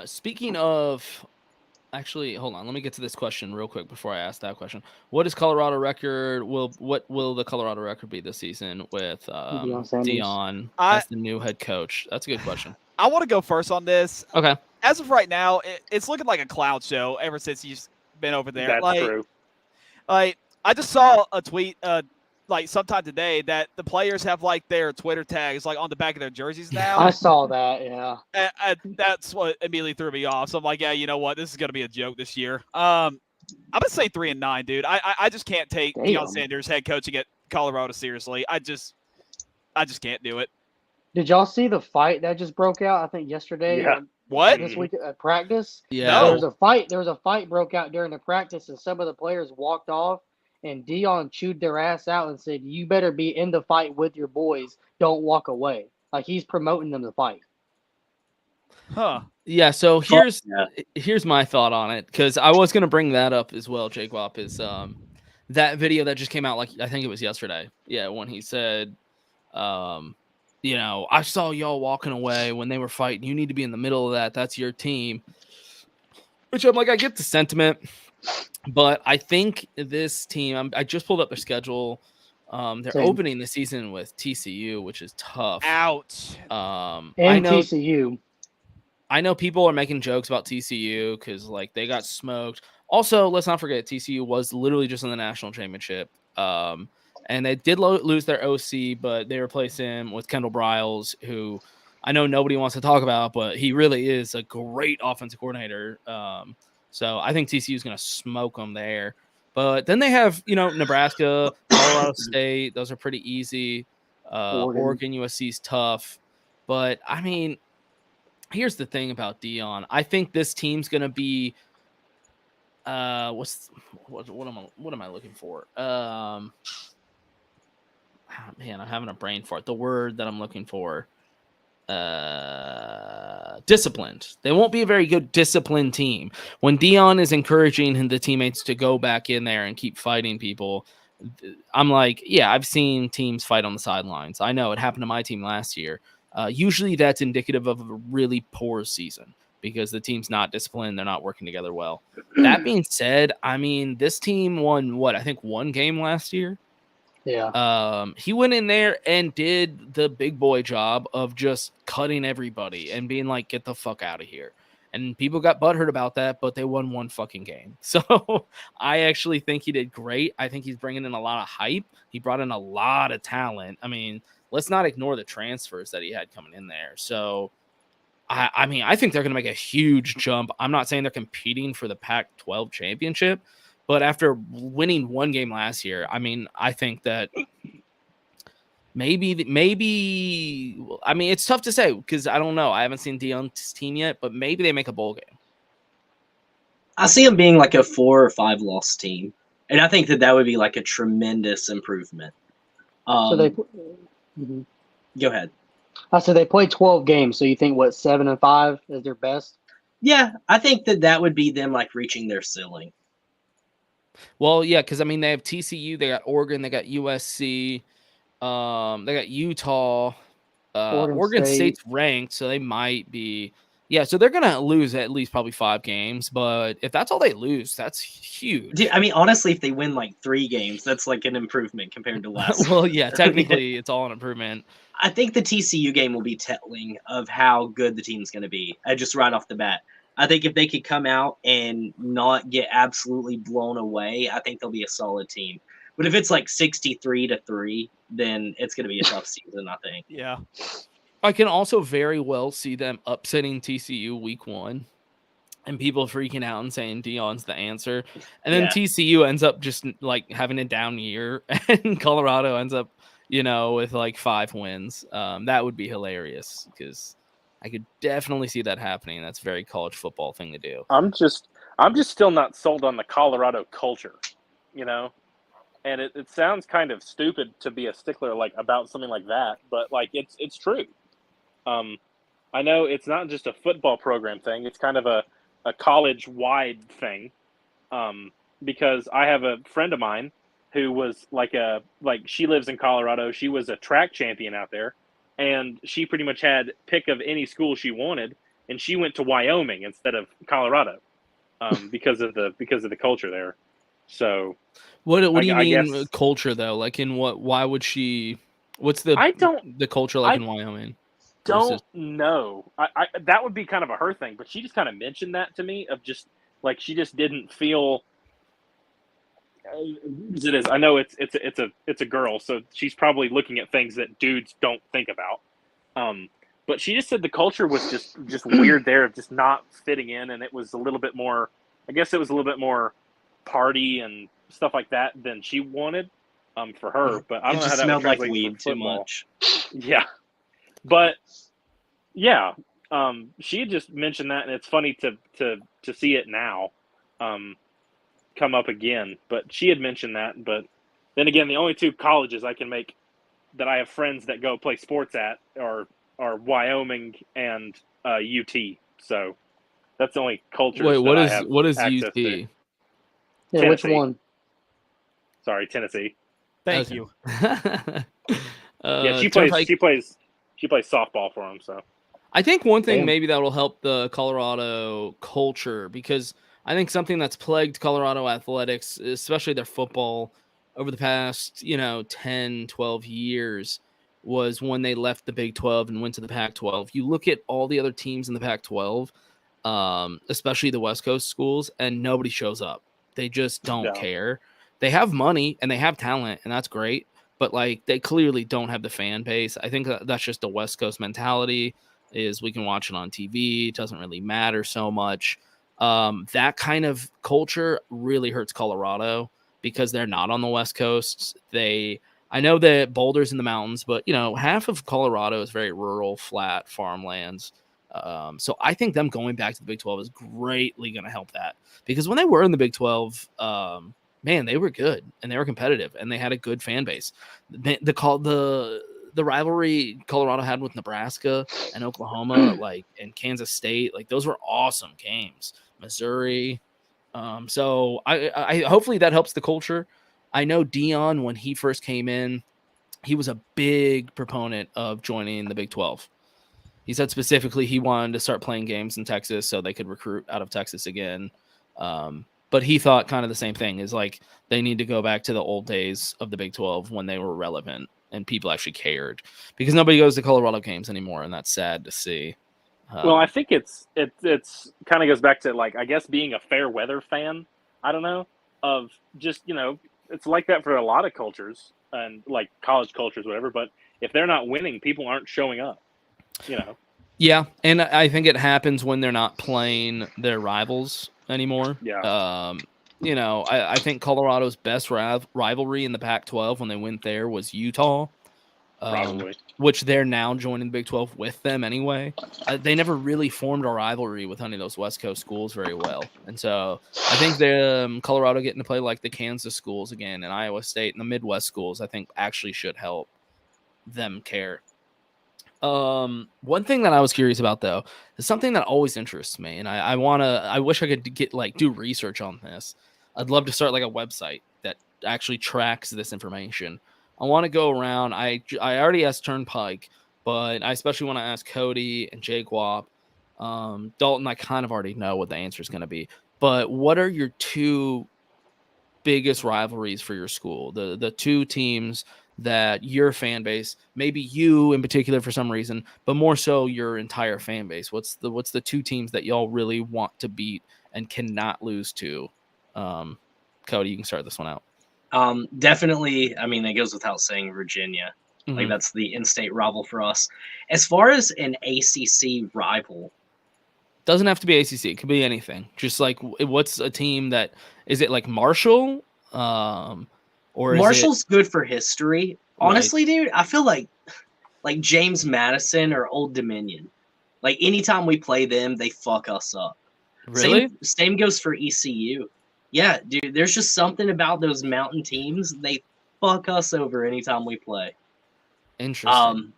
Speaking of. Actually, hold on. Let me get to this question real quick before I ask that question. What is Colorado record? What will the Colorado record be this season with Deion as the new head coach? That's a good question. I want to go first on this. Okay. As of right now, it's looking like a clown show ever since he's been over there. That's true. I just saw a tweet sometime today that the players have their Twitter tags on the back of their jerseys now. I saw that, yeah. And that's what immediately threw me off. So I'm like, yeah, you know what? This is gonna be a joke this year. I'm gonna say 3-9, dude. I just can't take Deion Sanders head coaching at Colorado seriously. I just can't do it. Did y'all see the fight that just broke out? I think yesterday. Yeah. What? This week at practice? Yeah. There was a fight broke out during the practice, and some of the players walked off. And Deion chewed their ass out and said, "You better be in the fight with your boys. Don't walk away." He's promoting them to fight. Huh. Yeah. So here's my thought on it, because I was gonna bring that up as well. Jake Wop is that video that just came out I think it was yesterday. Yeah, when he said, I saw y'all walking away when they were fighting. You need to be in the middle of that. That's your team. Which I'm like, I get the sentiment. But I think this team, I just pulled up their schedule. They're opening the season with TCU, which is tough. Ouch. TCU. I know people are making jokes about TCU because they got smoked. Also, let's not forget TCU was literally just in the national championship. And And they did lose their OC, but they replaced him with Kendall Briles, who I know nobody wants to talk about, but he really is a great offensive coordinator. So I think TCU is going to smoke them there. But then they have, Nebraska, Colorado State. Those are pretty easy. Oregon, USC is tough. But, I mean, here's the thing about Dion. I think this team's going to be what am I looking for? Man, I'm having a brain fart. The word that I'm looking for. Disciplined. They won't be a very good disciplined team. When Dion is encouraging the teammates to go back in there and keep fighting people, I'm like, yeah, I've seen teams fight on the sidelines. I know it happened to my team last year. Usually that's indicative of a really poor season because the team's not disciplined. They're not working together well. That being said, I mean, this team won I think one game last year. Yeah. He went in there and did the big boy job of just cutting everybody and being like, get the fuck out of here. And people got butthurt about that, but they won one fucking game. So I actually think he did great. I think he's bringing in a lot of hype. He brought in a lot of talent. I mean, let's not ignore the transfers that he had coming in there. So, I mean, I think they're going to make a huge jump. I'm not saying they're competing for the Pac-12 championship, but after winning one game last year, I mean, I think that maybe, I mean, it's tough to say because I don't know. I haven't seen Dion's team yet, but maybe they make a bowl game. I see them being like a 4 or 5 loss team, and I think that would be like a tremendous improvement. So they Go ahead. So they played 12 games. So you think 7-5 is their best? Yeah, I think that would be them like reaching their ceiling. Well, yeah, because I mean they have TCU, they got Oregon, they got USC, they got Utah. Oregon State's ranked, so they might be. Yeah, so they're gonna lose at least probably 5 games, but if that's all they lose, that's huge. Dude, I mean, honestly, if they win like 3 games, that's like an improvement compared to last. Well, yeah, technically it's all an improvement. I think the TCU game will be telling of how good the team's going to be. Just right off the bat, I think if they could come out and not get absolutely blown away, I think they'll be a solid team. But if it's like 63-3, then it's going to be a tough season, I think. Yeah. I can also very well see them upsetting TCU week 1 and people freaking out and saying Dion's the answer. And then TCU ends up just like having a down year and Colorado ends up, with like 5 wins. That would be hilarious because I could definitely see that happening. That's a very college football thing to do. I'm just still not sold on the Colorado culture, and it sounds kind of stupid to be a stickler like about something like that, but like it's true. I know it's not just a football program thing. It's kind of a college-wide thing, because I have a friend of mine who was she lives in Colorado. She was a track champion out there, and she pretty much had pick of any school she wanted, and she went to Wyoming instead of Colorado, because of the culture there. So, what do you mean culture though? Like in what? Why would she? What's the culture like in Wyoming? Don't know. I that would be kind of a her thing, but she just kind of mentioned that to me of just like she just didn't feel as it is. I know it's a girl, so she's probably looking at things that dudes don't think about. But she just said the culture was just weird there of just not fitting in, and it was a little bit more. I guess it was a little bit more party and stuff like that than she wanted. For her, but I don't know how that smelled would like weed too much. Yeah. But yeah, she had just mentioned that, and it's funny to see it now come up again. But she had mentioned that. But then again, the only 2 colleges I can make that I have friends that go play sports at are Wyoming and UT. So that's the only culture. Wait, what is UT? Yeah, Tennessee. which one? Sorry, Tennessee. Thank you. Yeah, she plays softball for him. So I think one thing maybe that will help the Colorado culture, because I think something that's plagued Colorado athletics, especially their football, over the past 10, 12 years, was when they left the Big 12 and went to the Pac-12. You look at all the other teams in the Pac-12, especially the West Coast schools, and nobody shows up. They just don't care. They have money and they have talent, and that's great. but like they clearly don't have the fan base. I think that's just the West Coast mentality. Is we can watch it on TV. It doesn't really matter so much. That kind of culture really hurts Colorado because they're not on the West Coast. I know that Boulder's in the mountains, but half of Colorado is very rural, flat farmlands. So I think them going back to the Big 12 is greatly going to help that, because when they were in the Big 12, man, they were good and they were competitive and they had a good fan base. The rivalry Colorado had with Nebraska and Oklahoma, and Kansas State, those were awesome games. Missouri. So I hopefully that helps the culture. I know Dion, when he first came in, he was a big proponent of joining the Big 12. He said specifically he wanted to start playing games in Texas so they could recruit out of Texas again. But he thought kind of the same thing, is they need to go back to the old days of the Big 12 when they were relevant and people actually cared, because nobody goes to Colorado games anymore. And that's sad to see. Well, I think it's kind of goes back to I guess being a fair weather fan. I don't know, of just, it's like that for a lot of cultures and college cultures, whatever. But if they're not winning, people aren't showing up, Yeah. And I think it happens when they're not playing their rivals anymore. Yeah. I think Colorado's best rivalry in the Pac-12 when they went there was Utah. Probably. Which they're now joining the Big 12 with them anyway. They never really formed a rivalry with any of those West Coast schools very well. And so I think Colorado getting to play the Kansas schools again and Iowa State and the Midwest schools, I think actually should help them care. One thing that I was curious about, though, is something that always interests me. And I wish I could get do research on this. I'd love to start a website that actually tracks this information. I want to go around. I already asked Turnpike, but I especially want to ask Cody and Jake Wap. Dalton, I kind of already know what the answer is going to be. But what are your two biggest rivalries for your school? The two teams that your fan base, maybe you in particular for some reason, but more so your entire fan base. What's the two teams that y'all really want to beat and cannot lose to? Cody, you can start this one out. Definitely. I mean, it goes without saying, Virginia. Mm-hmm. That's the in-state rival for us. As far as an ACC rival, doesn't have to be ACC. It could be anything. Just what's a team that is it Marshall? Or Marshall's good for history. Honestly, right. Dude, I feel like James Madison or Old Dominion. Anytime we play them, they fuck us up. Really? Same goes for ECU. Yeah, dude, there's just something about those mountain teams. They fuck us over anytime we play. Interesting.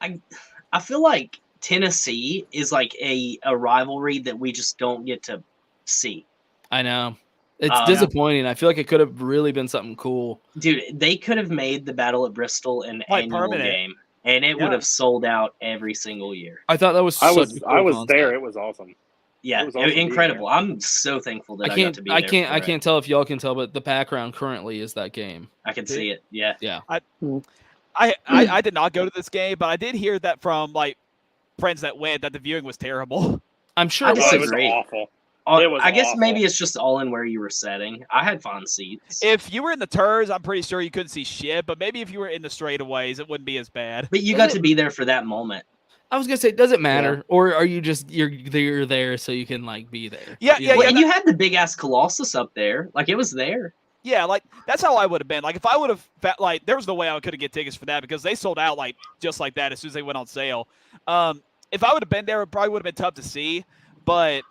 I feel like Tennessee is a rivalry that we just don't get to see. I know. It's disappointing. I feel like it could have really been something cool. Dude, they could have made the Battle at Bristol an annual game, and it would have sold out every single year. I thought that was I was there. It was awesome. Yeah, it was incredible. I'm so thankful that I got to be there. I can't tell if y'all can tell, but the background currently is that game. I can see it. Yeah. Yeah. I did not go to this game, but I did hear that from friends that went that the viewing was terrible. I'm sure I it was awful. I guess maybe it's just all in where you were sitting. I had fun seats. If you were in the turns, I'm pretty sure you couldn't see shit, but maybe if you were in the straightaways, it wouldn't be as bad. But you got to be there for that moment. I was gonna say, does it matter, or are you just you're there so you can be there? Yeah. And you had the big ass Colossus up there, it was there. Yeah, that's how I would have been. If I would have there was no way I could have get tickets for that because they sold out just like that as soon as they went on sale. If I would have been there, it probably would have been tough to see. But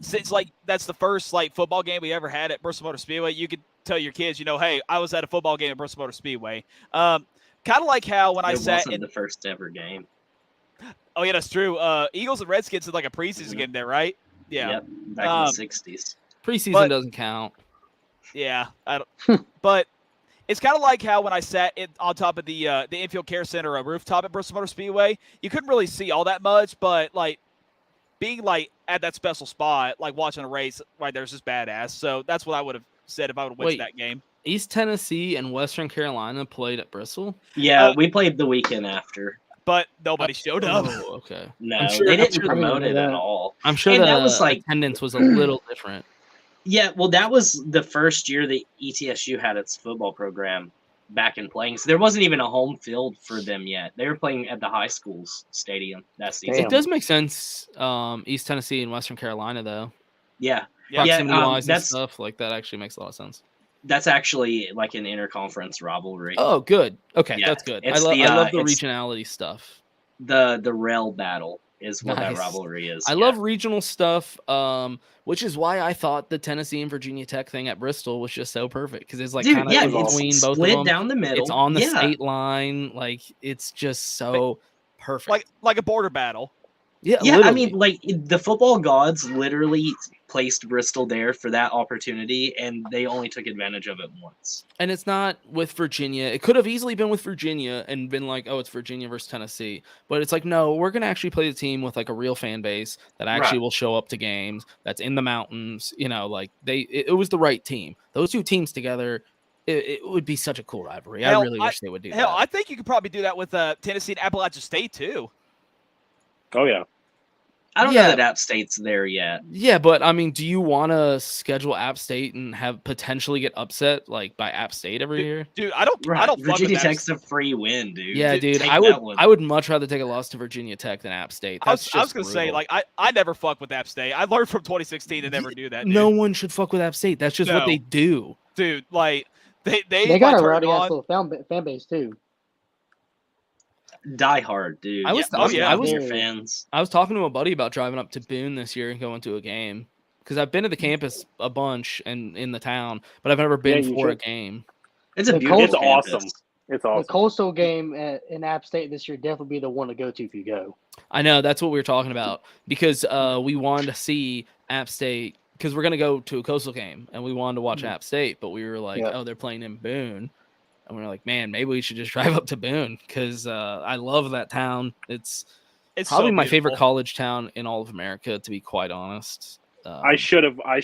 since that's the first football game we ever had at Bristol Motor Speedway, you could tell your kids, hey, I was at a football game at Bristol Motor Speedway. Kind of like how when I sat in the first ever game. Oh yeah, that's true. Eagles and Redskins did a preseason game there, right? Yeah. Yep, back in the 60s. Preseason doesn't count. Yeah, I don't. But it's kind of like how when I sat on top of the infield care center rooftop at Bristol Motor Speedway, you couldn't really see all that much, but being at that special spot, watching a race right there is just badass. So that's what I would have said if I would have went to that game. East Tennessee and Western Carolina played at Bristol? Yeah, we played the weekend after. But nobody showed up. Oh, okay. No, they didn't promote it at all. I'm sure that was attendance was a little different. Yeah, well, that was the first year that ETSU had its football program back in playing. So there wasn't even a home field for them yet. They were playing at the high school's stadium that season. It does make sense. East Tennessee and Western Carolina, though, Yeah, Yeah. proximity wise and that's stuff like that actually makes a lot of sense. that's actually like an interconference rivalry. Oh, good. Okay, Yeah, that's good. I it's love the it's regionality stuff. the rail battle is what that Nice. rivalry is. I yeah. love regional stuff, which is why I thought the Tennessee and Virginia Tech thing at Bristol was just so perfect because it's like Dude, kind of yeah, in it's between both of split them. down the middle. It's on the yeah. state line. Like it's just so perfect. Like a border battle. Yeah, Yeah, literally. I mean, like the football gods literally placed Bristol there for that opportunity, and they only took advantage of it once. And it's not with Virginia. It could have easily been with Virginia and been like, oh, it's Virginia versus Tennessee. But it's like, no, we're going to actually play the team with like a real fan base that actually Right. will show up to games, that's in the mountains. You know, like it was the right team. Those two teams together, it would be such a cool rivalry. I really wish they would do Hell, that. I think you could probably do that with Tennessee and Appalachian State too. Oh yeah. I don't know that App State's there yet. Yeah, but I mean, do you want to schedule App State and have potentially get upset like by App State every year? Dude, I don't fuck Virginia with Tech's a free win, dude. Yeah, dude. Take I that one. would much rather take a loss to Virginia Tech than App State. I was gonna say, like, I never fuck with App State. I learned from 2016 to never do that. Dude. No one should fuck with App State. That's just what they do. Dude, like they got a rowdy ass little fan base too. Die hard, dude. I was fans. I was talking to a buddy about driving up to Boone this year and going to a game because I've been to the campus a bunch and in the town, but I've never been for a game. It's a beautiful. It's awesome. It's awesome. The Coastal game in App State this year definitely be the one to go to if you go. I know that's what we were talking about because we wanted to see App State because we're gonna go to a Coastal game and we wanted to watch App State, but we were like, oh, they're playing in Boone. And we're like, man, maybe we should just drive up to Boone because I love that town. It's probably so my favorite college town in all of America, to be quite honest. I should have. I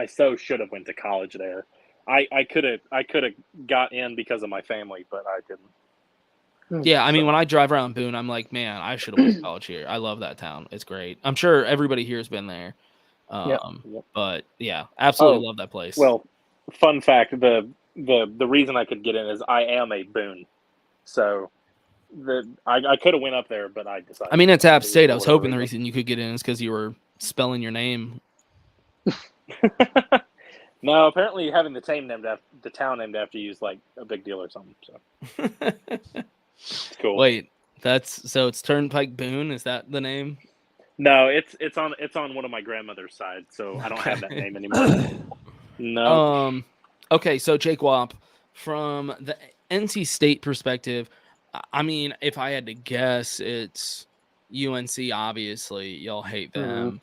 so should have went to college there. I could have got in because of my family, but I didn't. Yeah, I mean, when I drive around Boone, I'm like, man, I should have went to college here. I love that town. It's great. I'm sure everybody here has been there. But yeah, absolutely love that place. Well, fun fact: the reason I could get in is I am a Boone, so I could have went up there, but I decided. I mean, it's App State. I was hoping the reason you could get in is because you were spelling your name. No, apparently having the town named after you is like a big deal or something. So it's cool. Wait, it's Turnpike Boone. Is that the name? No, it's on one of my grandmother's side, so I don't have that name anymore. No. Okay, so Jake Wop, from the NC State perspective, I mean, if I had to guess, it's UNC. Obviously, y'all hate them.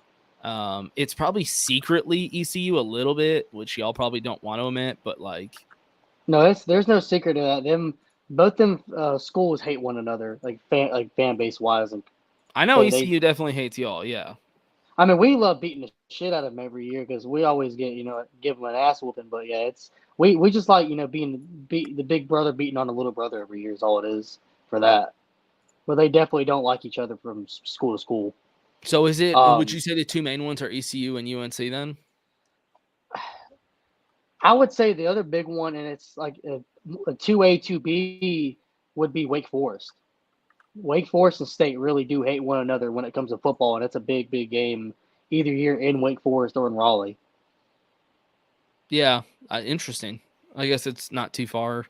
It's probably secretly ECU a little bit, which y'all probably don't want to admit, but like, no, there's no secret to that. Both them schools hate one another, like fan base wise, and I know ECU definitely hates y'all. Yeah, I mean, we love beating the shit out of them every year because we always get give them an ass whooping. But yeah, we just like being the big brother beating on the little brother every year is all it is for that. But they definitely don't like each other from school to school. So is it? Would you say the two main ones are ECU and UNC then? I would say the other big one, and it's like a 2A, 2B, would be Wake Forest. Wake Forest and State really do hate one another when it comes to football, and it's a big, big game either year in Wake Forest or in Raleigh. Yeah, interesting. I guess it's not too far.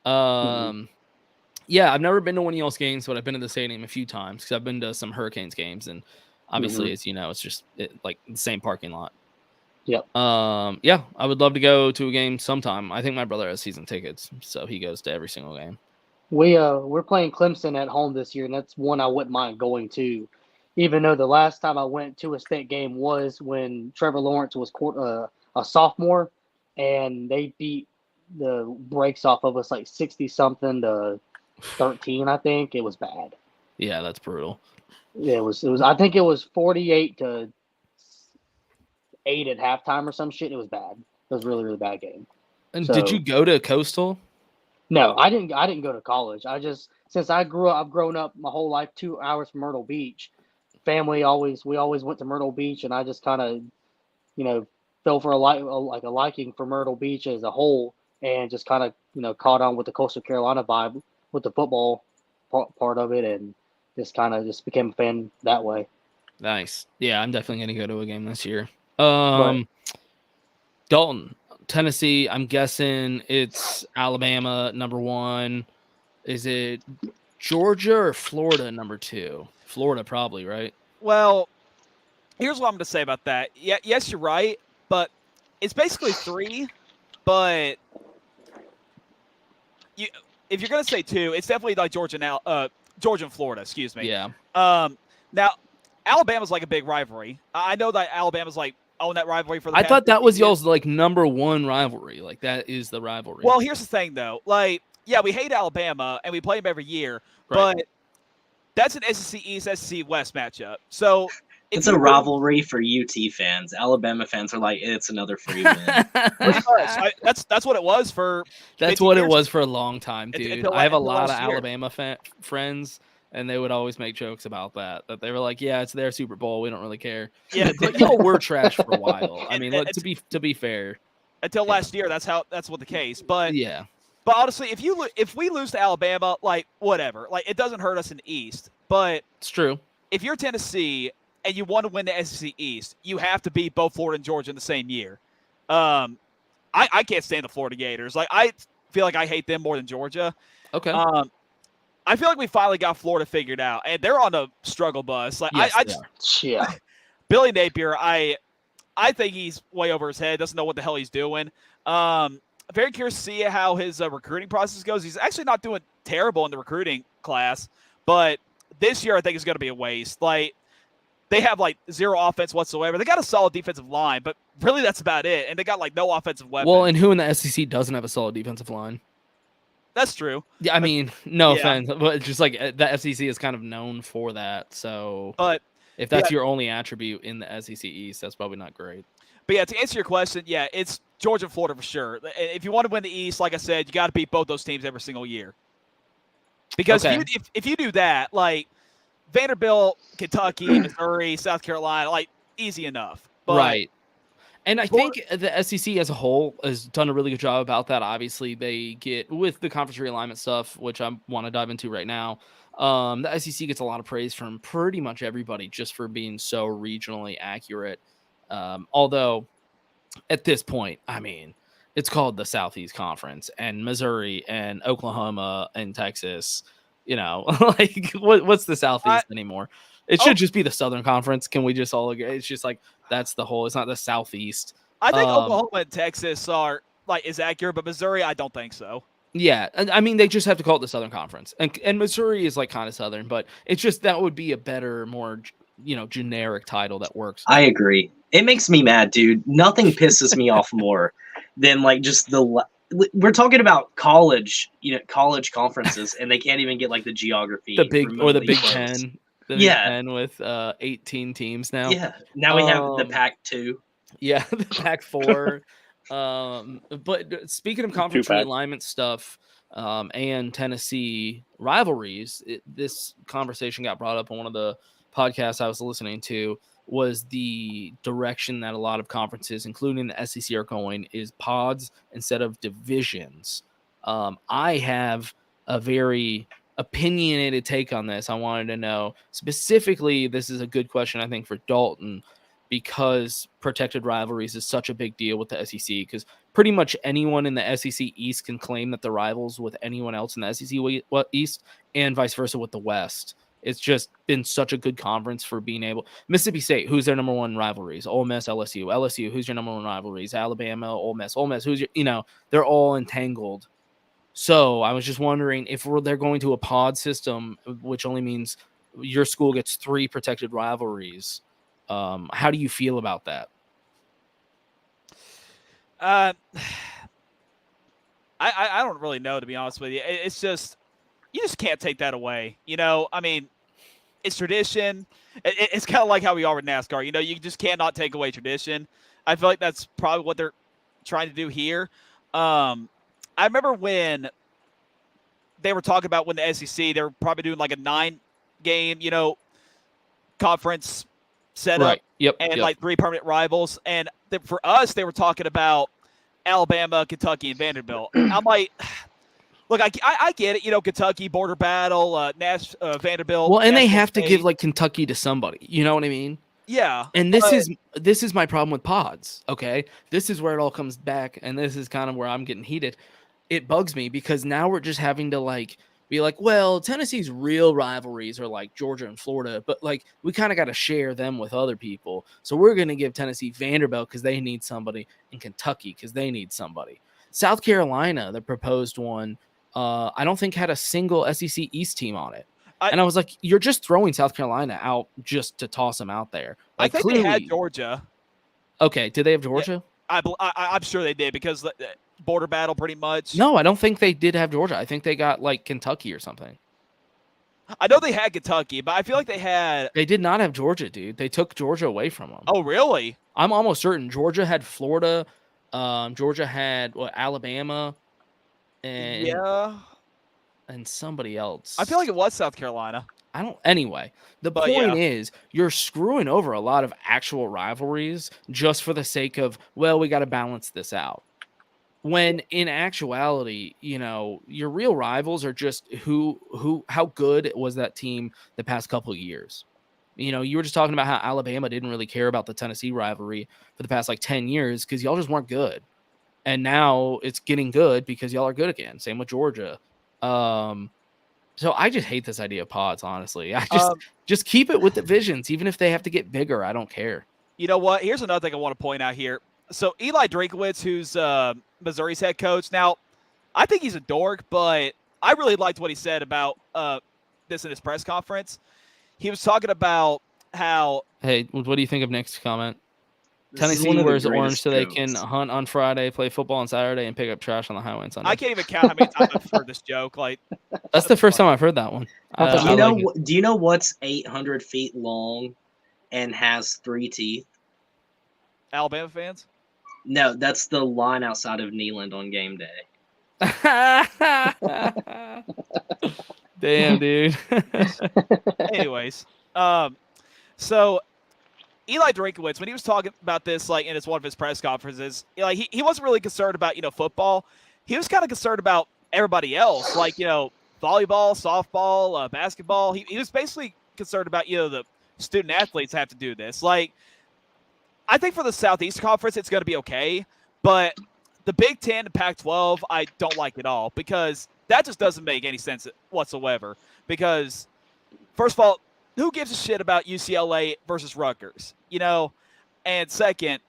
Yeah, I've never been to one of y'all's games, but I've been to the stadium a few times because I've been to some Hurricanes games, and obviously, as you know, it's just like the same parking lot. Yep. Yeah, I would love to go to a game sometime. I think my brother has season tickets, so he goes to every single game. We're playing Clemson at home this year, and that's one I wouldn't mind going to, even though the last time I went to a state game was when Trevor Lawrence was a sophomore, and they beat the brakes off of us like 60-something to 13, I think. It was bad. Yeah, that's brutal. Yeah, it was. I think it was 48-8 at halftime or some shit. It was bad. It was a really, really bad game. And did you go to Coastal? No, I didn't go to college. Since I've grown up my whole life 2 hours from Myrtle Beach. We always went to Myrtle Beach, and I just kind of, fell for a liking for Myrtle Beach as a whole, and just kind of caught on with the Coastal Carolina vibe with the football part of it, and just became a fan that way. Nice. Yeah, I'm definitely gonna go to a game this year. Right. Dalton, Tennessee. I'm guessing it's Alabama #1. Is it Georgia or Florida #2? Florida, probably, right? Well, here's what I'm going to say about that. Yeah, yes, you're right, but it's basically 3. But if you're going to say 2, it's definitely like Georgia and Florida. Excuse me. Yeah. Now, Alabama's like a big rivalry. I know that Alabama's like own that rivalry for the. I past thought that 15 was years. y'all's like #1 rivalry. Like that is the rivalry. Well, here's the thing, though. Like, yeah, we hate Alabama and we play them every year, Right. but that's an SEC East, SEC West matchup. So It's a rivalry for UT fans. Alabama fans are like, it's another free win. Pretty much. That's what it was for. That's 50 what years. it was for a long time, dude. Until I have a until lot of last year. Alabama friends, and they would always make jokes about that. That they were like, "Yeah, it's their Super Bowl. We don't really care." Yeah. But y'all were trash for a while. I mean, It's- to be fair, Until Yeah. last year, that's what the case. But yeah, But honestly, if we lose to Alabama, like whatever, like it doesn't hurt us in the East. But it's true. if you're Tennessee and you want to win the SEC East, you have to beat both Florida and Georgia in the same year. I can't stand the Florida Gators. Like I feel like I hate them more than Georgia. Okay. I feel like we finally got Florida figured out, and they're on a struggle bus. Like Yes, I they just are. Yeah. Billy Napier, I think he's way over his head. Doesn't know what the hell he's doing. Very curious to see how his recruiting process goes. He's actually not doing terrible in the recruiting class, but this year I think is going to be a waste. Like they have like zero offense whatsoever. They got a solid defensive line, but really that's about it. And they got like no offensive weapons. Well, and who in the SEC doesn't have a solid defensive line? That's true. Yeah, I mean, no Yeah. offense, but it's just like the SEC is kind of known for that. So But if that's your only attribute in the SEC East, that's probably not great. But yeah, to answer your question, yeah, it's Georgia and Florida for sure. If you want to win the East, like I said, you got to beat both those teams every single year. Because Okay. if you do that, like Vanderbilt, Kentucky, Missouri, South Carolina, like easy enough. But Right. And I think the SEC as a whole has done a really good job about that. Obviously, they get with the conference realignment stuff, which I want to dive into right now. The SEC gets a lot of praise from pretty much everybody just for being so regionally accurate. Although at this point, I mean, it's called the Southeast Conference, and Missouri and Oklahoma and Texas, like what's the Southeast anymore? It should just be the Southern Conference. Can we just all agree? It's just like that's the whole. It's not the Southeast. I think Oklahoma and Texas are like is accurate, but Missouri, I don't think so. Yeah, I mean they just have to call it the Southern Conference, and Missouri is like kind of Southern, but it's just that would be a better, more generic title that works. I agree. It makes me mad, dude. Nothing pisses me off more than like just we're talking about college conferences, and they can't even get like the geography, the Big remotely close. Ten. The Big Ten with 18 teams now. Yeah, now we have the Pac-2. Yeah, the Pac-4. But speaking of conference realignment stuff and Tennessee rivalries, this conversation got brought up on one of the podcasts I was listening to. Was the direction that a lot of conferences, including the SEC, are going is pods instead of divisions. I have a very opinionated take on this. I wanted to know specifically, this is a good question, I think, for Dalton, because protected rivalries is such a big deal with the SEC, because pretty much anyone in the SEC East can claim that they're rivals with anyone else in the SEC East, and vice versa with the West. It's just been such a good conference for being able. Mississippi State, who's their #1 rivalries? Ole Miss, LSU. LSU, who's your #1 rivalries? Alabama, Ole Miss. Ole Miss, who's your, they're all entangled. So I was just wondering if they're going to a pod system, which only means your school gets 3 protected rivalries. How do you feel about that? I don't really know, to be honest with you. It's just you just can't take that away. I mean, it's tradition. It's kind of like how we are with NASCAR. You just cannot take away tradition. I feel like that's probably what they're trying to do here. I remember when they were talking about when the SEC, they were probably doing like a 9-game, conference setup. Right. Yep. And yep. like 3 permanent rivals. And for us, they were talking about Alabama, Kentucky, and Vanderbilt. I'm like, look, I get it. You know, Kentucky, border battle, Vanderbilt. Well, and they National have to give State. like Kentucky to somebody. You know what I mean? Yeah. And this is my problem with pods. Okay, this is where it all comes back, and this is kind of where I'm getting heated. It bugs me because now we're just having to like be like, well, Tennessee's real rivalries are like Georgia and Florida, but like we kind of got to share them with other people. So we're gonna give Tennessee Vanderbilt because they need somebody, and Kentucky because they need somebody. South Carolina, the proposed one, I don't think had a single SEC East team on it. And I was like, you're just throwing South Carolina out just to toss them out there. Like, I think clearly, they had Georgia. Okay, did they have Georgia? Yeah, I'm sure they did because the border battle pretty much. No, I don't think they did have Georgia. I think they got like Kentucky or something. I know they had Kentucky, but I feel like they had. They did not have Georgia, dude. They took Georgia away from them. Oh, really? I'm almost certain Georgia had Florida. Georgia had Alabama, and and somebody else. I feel like it was South Carolina. Anyway, the point is you're screwing over a lot of actual rivalries just for the sake of, well, we got to balance this out. When in actuality, you know, your real rivals are just how good was that team the past couple of years. You know, you were just talking about how Alabama didn't really care about the Tennessee rivalry for the past like 10 years because y'all just weren't good. And now it's getting good because y'all are good again. Same with Georgia. So I just hate this idea of pods, honestly. I just keep it with divisions, even if they have to get bigger. I don't care. You know what? Here's another thing I want to point out here. So Eli Drinkwitz, who's Missouri's head coach, now I think he's a dork, but I really liked what he said about this in his press conference. He was talking about how. Hey, what do you think of Nick's comment? Tennessee wears orange so they can hunt on Friday, play football on Saturday, and pick up trash on the highway on Sunday. I can't even count how many times I've heard this joke. Like, that's the first time I've heard that one. Do you know what's 800 feet long and has 3 teeth? Alabama fans? No, that's the line outside of Neyland on game day. Damn, dude. Anyways, so Eli Drinkwitz, when he was talking about this, like in one of his press conferences, like he wasn't really concerned about football. He was kind of concerned about everybody else, like volleyball, softball, basketball. He was basically concerned about the student athletes have to do this. Like, I think for the Southeast Conference, it's going to be okay, but the Big Ten and Pac-12, I don't like at all because that just doesn't make any sense whatsoever. Because first of all, who gives a shit about UCLA versus Rutgers? And second,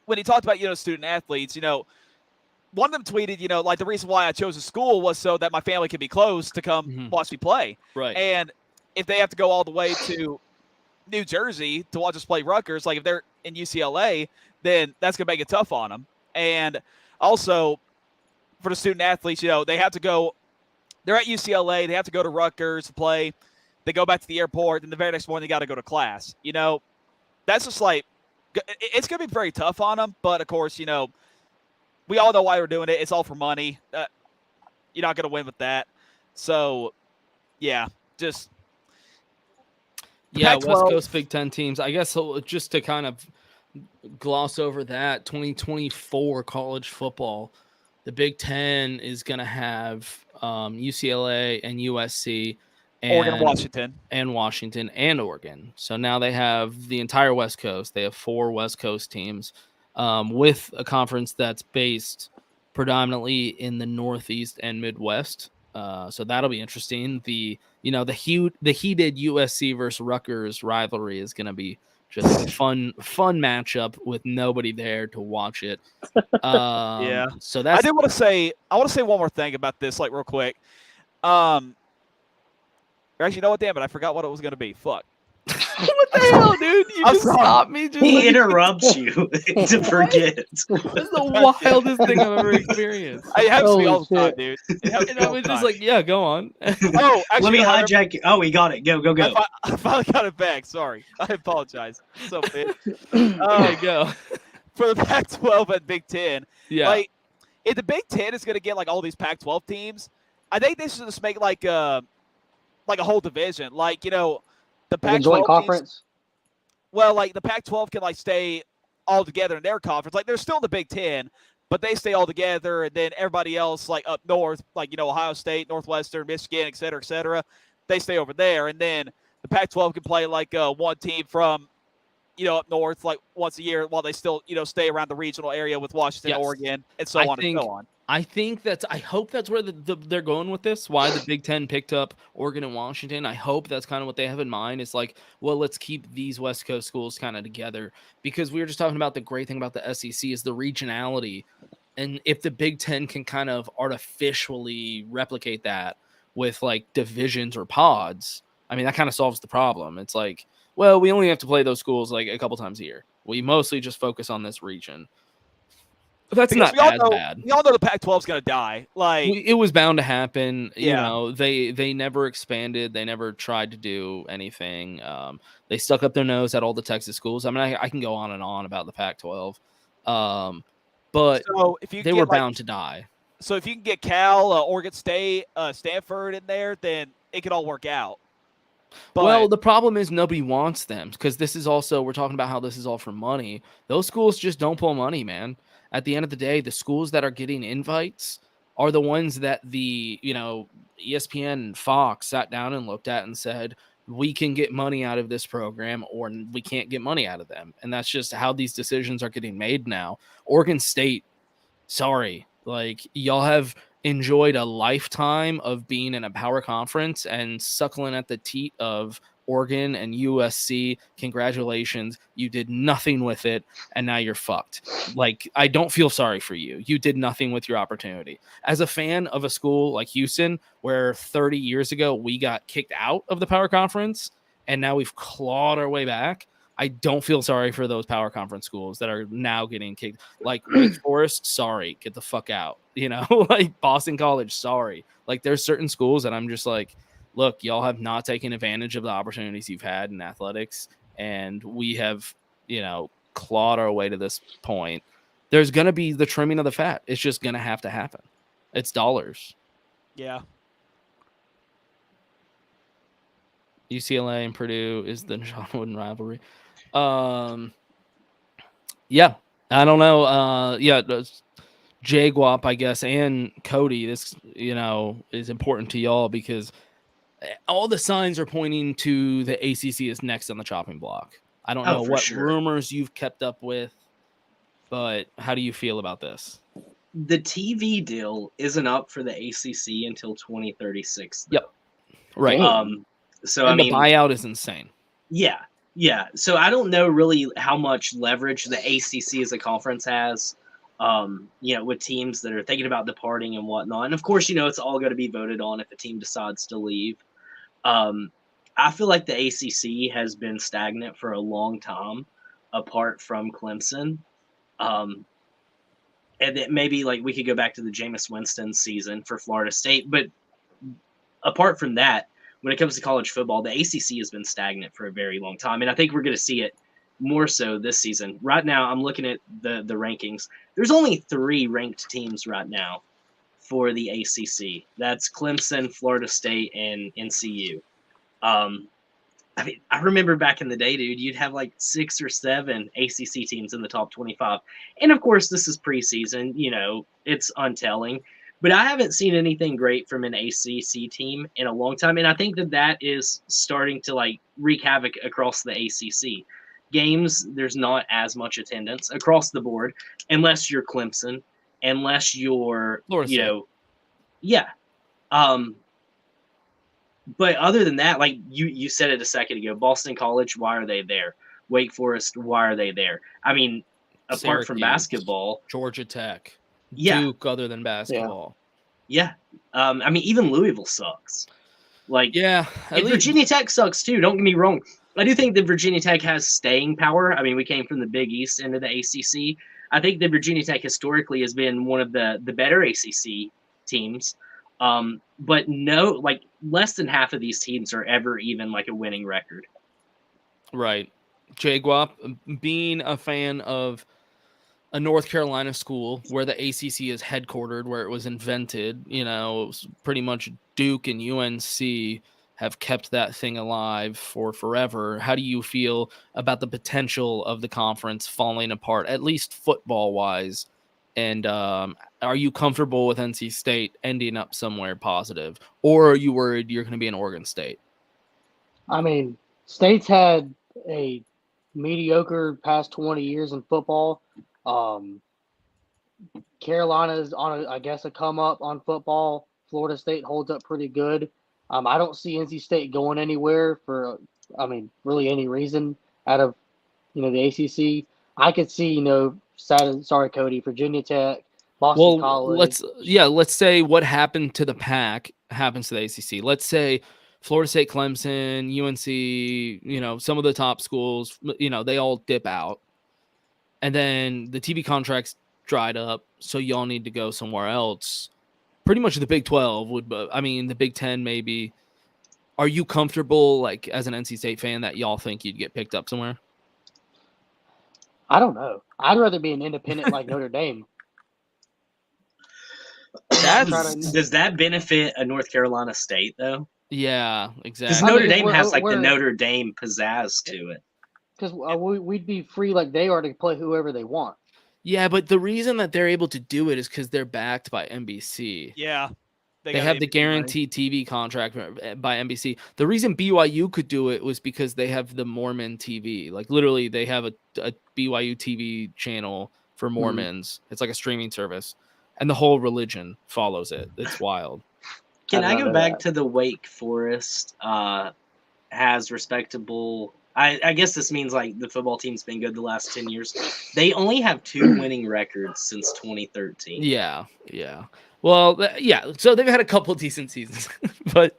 when he talked about student athletes, one of them tweeted, like the reason why I chose a school was so that my family could be close to come watch me play. Right. And if they have to go all the way to New Jersey to watch us play Rutgers, like if they're in UCLA, then that's gonna make it tough on them. And also for the student athletes, they have to go. They're at UCLA. They have to go to Rutgers to play. They go back to the airport, and the very next morning they got to go to class. That's just like it's gonna be very tough on them. But of course, we all know why we're doing it. It's all for money. You're not gonna win with that. So, yeah, just. Yeah, Pac-12. West Coast Big Ten teams. I guess just to kind of gloss over that, 2024 college football, the Big Ten is going to have UCLA and USC and Oregon, Washington and Oregon. So now they have the entire West Coast. They have 4 West Coast teams with a conference that's based predominantly in the Northeast and Midwest. So that'll be interesting. The heated USC versus Rutgers rivalry is going to be just a fun matchup with nobody there to watch it. Yeah. So that's. I want to say one more thing about this, like real quick. Actually, you know what? Damn it, I forgot what it was going to be. Fuck. What the hell, dude? You just stopped me. He interrupts you to forget. That's the wildest thing I've ever experienced. It happens to me all the time, dude. And I was just like, yeah, go on. Oh, actually, let me hijack you. Oh, we got it. Go. I finally got it back. Sorry. I apologize. So big. Okay, go. For the Pac-12 and Big Ten, Yeah. like, if the Big Ten is going to get, like, all these Pac-12 teams, I think they should just make, like a whole division. Like, the Pac-12 joint teams, conference. well, like the Pac-12 can like stay all together in their conference. Like they're still in the Big Ten, but they stay all together, and then everybody else like up north, like Ohio State, Northwestern, Michigan, et cetera, they stay over there, and then the Pac-12 can play like one team from up north like once a year while they still stay around the regional area with Washington, Yes. Oregon, and so on and so on. I hope that's where they're going with this. Why the Big Ten picked up Oregon and Washington. I hope that's kind of what they have in mind. It's like, well, let's keep these West Coast schools kind of together, because we were just talking about the great thing about the SEC is the regionality. And if the Big Ten can kind of artificially replicate that with like divisions or pods, I mean, that kind of solves the problem. It's like, well, we only have to play those schools like a couple times a year. We mostly just focus on this region. That's because not as bad. We all know the Pac-12 is going to die. Like it was bound to happen. Yeah. They never expanded. They never tried to do anything. They stuck up their nose at all the Texas schools. I mean, I can go on and on about the Pac-12, but so if you they were bound to die. So if you can get Cal, Oregon State, Stanford in there, then it could all work out. But, well, the problem is nobody wants them, because this is also, we're talking about how this is all for money. Those schools just don't pull money, man. At the end of the day, the schools that are getting invites are the ones that the, ESPN and Fox sat down and looked at and said, we can get money out of this program or we can't get money out of them. And that's just how these decisions are getting made now. Oregon State, sorry, like y'all have enjoyed a lifetime of being in a power conference and suckling at the teat of Oregon and USC. Congratulations. You did nothing with it, and now you're fucked. Like, I don't feel sorry for you. You did nothing with your opportunity. As a fan of a school like Houston, where 30 years ago we got kicked out of the power conference, and now we've clawed our way back, I don't feel sorry for those power conference schools that are now getting kicked. Like Wake Forest, sorry, get the fuck out. Like Boston College, sorry. Like there's certain schools that I'm just like, look, y'all have not taken advantage of the opportunities you've had in athletics, and we have, clawed our way to this point. There's going to be the trimming of the fat. It's just going to have to happen. It's dollars. Yeah. UCLA and Purdue is the John Wooden rivalry. Yeah, I don't know. Jaguap, I guess, and Cody, this, is important to y'all because all the signs are pointing to the ACC is next on the chopping block. I don't know what rumors you've kept up with, but how do you feel about this? The TV deal isn't up for the ACC until 2036. Though. Yep. Right. So and the buyout is insane. Yeah. Yeah. So I don't know really how much leverage the ACC as a conference has, with teams that are thinking about departing and whatnot. And of course, it's all going to be voted on if a team decides to leave. I feel like the ACC has been stagnant for a long time, apart from Clemson. And that maybe like we could go back to the Jameis Winston season for Florida State. But apart from that, when it comes to college football, the ACC has been stagnant for a very long time. And I think we're going to see it more so this season. Right now, I'm looking at the rankings. There's only 3 ranked teams right now for the ACC. That's Clemson, Florida State, and NCU. I remember back in the day, dude, you'd have like 6 or 7 ACC teams in the top 25. And of course, this is preseason, it's untelling. But I haven't seen anything great from an ACC team in a long time. And I think that is starting to like wreak havoc across the ACC. Games, there's not as much attendance across the board, unless you're Clemson, unless you're, yeah. But other than that, like you said it a second ago, Boston College, why are they there? Wake Forest, why are they there? I mean, apart from basketball, Georgia Tech, yeah. Duke, other than basketball, yeah. I mean, even Louisville sucks. Like, yeah, and Virginia Tech sucks too. Don't get me wrong. I do think that Virginia Tech has staying power. I mean, we came from the Big East into the ACC. I think that Virginia Tech historically has been one of the better ACC teams. But no, like less than half of these teams are ever even like a winning record. Right. Jaguap, being a fan of a North Carolina school where the ACC is headquartered, where it was invented, it was pretty much Duke and UNC have kept that thing alive for forever. How do you feel about the potential of the conference falling apart, at least football wise? And are you comfortable with NC State ending up somewhere positive, or are you worried you're going to be in Oregon State? I mean, State's had a mediocre past 20 years in football. Carolina's on, I guess, a come up on football. Florida State holds up pretty good. I don't see NC State going anywhere for, really any reason out of, the ACC. I could see, sorry, Cody, Virginia Tech, Boston College. Let's say what happened to the pack happens to the ACC. Let's say Florida State, Clemson, UNC, some of the top schools, they all dip out. And then the TV contracts dried up, so y'all need to go somewhere else. Pretty much the Big 12 the Big 10 maybe. Are you comfortable, like, as an NC State fan, that y'all think you'd get picked up somewhere? I don't know. I'd rather be an independent like Notre Dame. Does that benefit a North Carolina State, though? Yeah, exactly. Because Notre Dame has, the Notre Dame pizzazz to it. Because we'd be free like they are to play whoever they want. Yeah, but the reason that they're able to do it is because they're backed by NBC. Yeah. They have the guaranteed TV contract by NBC. The reason BYU could do it was because they have the Mormon TV. Like, literally, they have a BYU TV channel for Mormons. It's like a streaming service. And the whole religion follows it. It's wild. Can I go back to the Wake Forest has respectable... I guess this means, like, the football team's been good the last 10 years. They only have 2 winning records since 2013. Yeah. Well, so they've had a couple decent seasons. but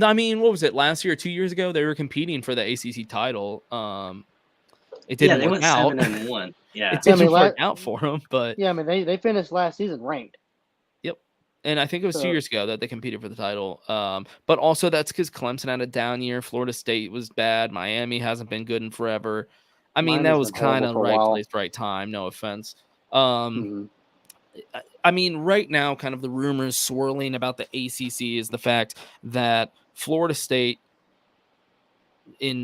I mean, what was it? Last year or 2 years ago, they were competing for the ACC title. It didn't work out. They went 7-1. Yeah. It didn't work out for them, but... Yeah, they finished last season ranked. And I think it was 2 years ago that they competed for the title. But also that's because Clemson had a down year. Florida State was bad. Miami hasn't been good in forever. I mean, that was kind of right place, right time. No offense. I mean, right now, kind of the rumors swirling about the ACC is the fact that Florida State,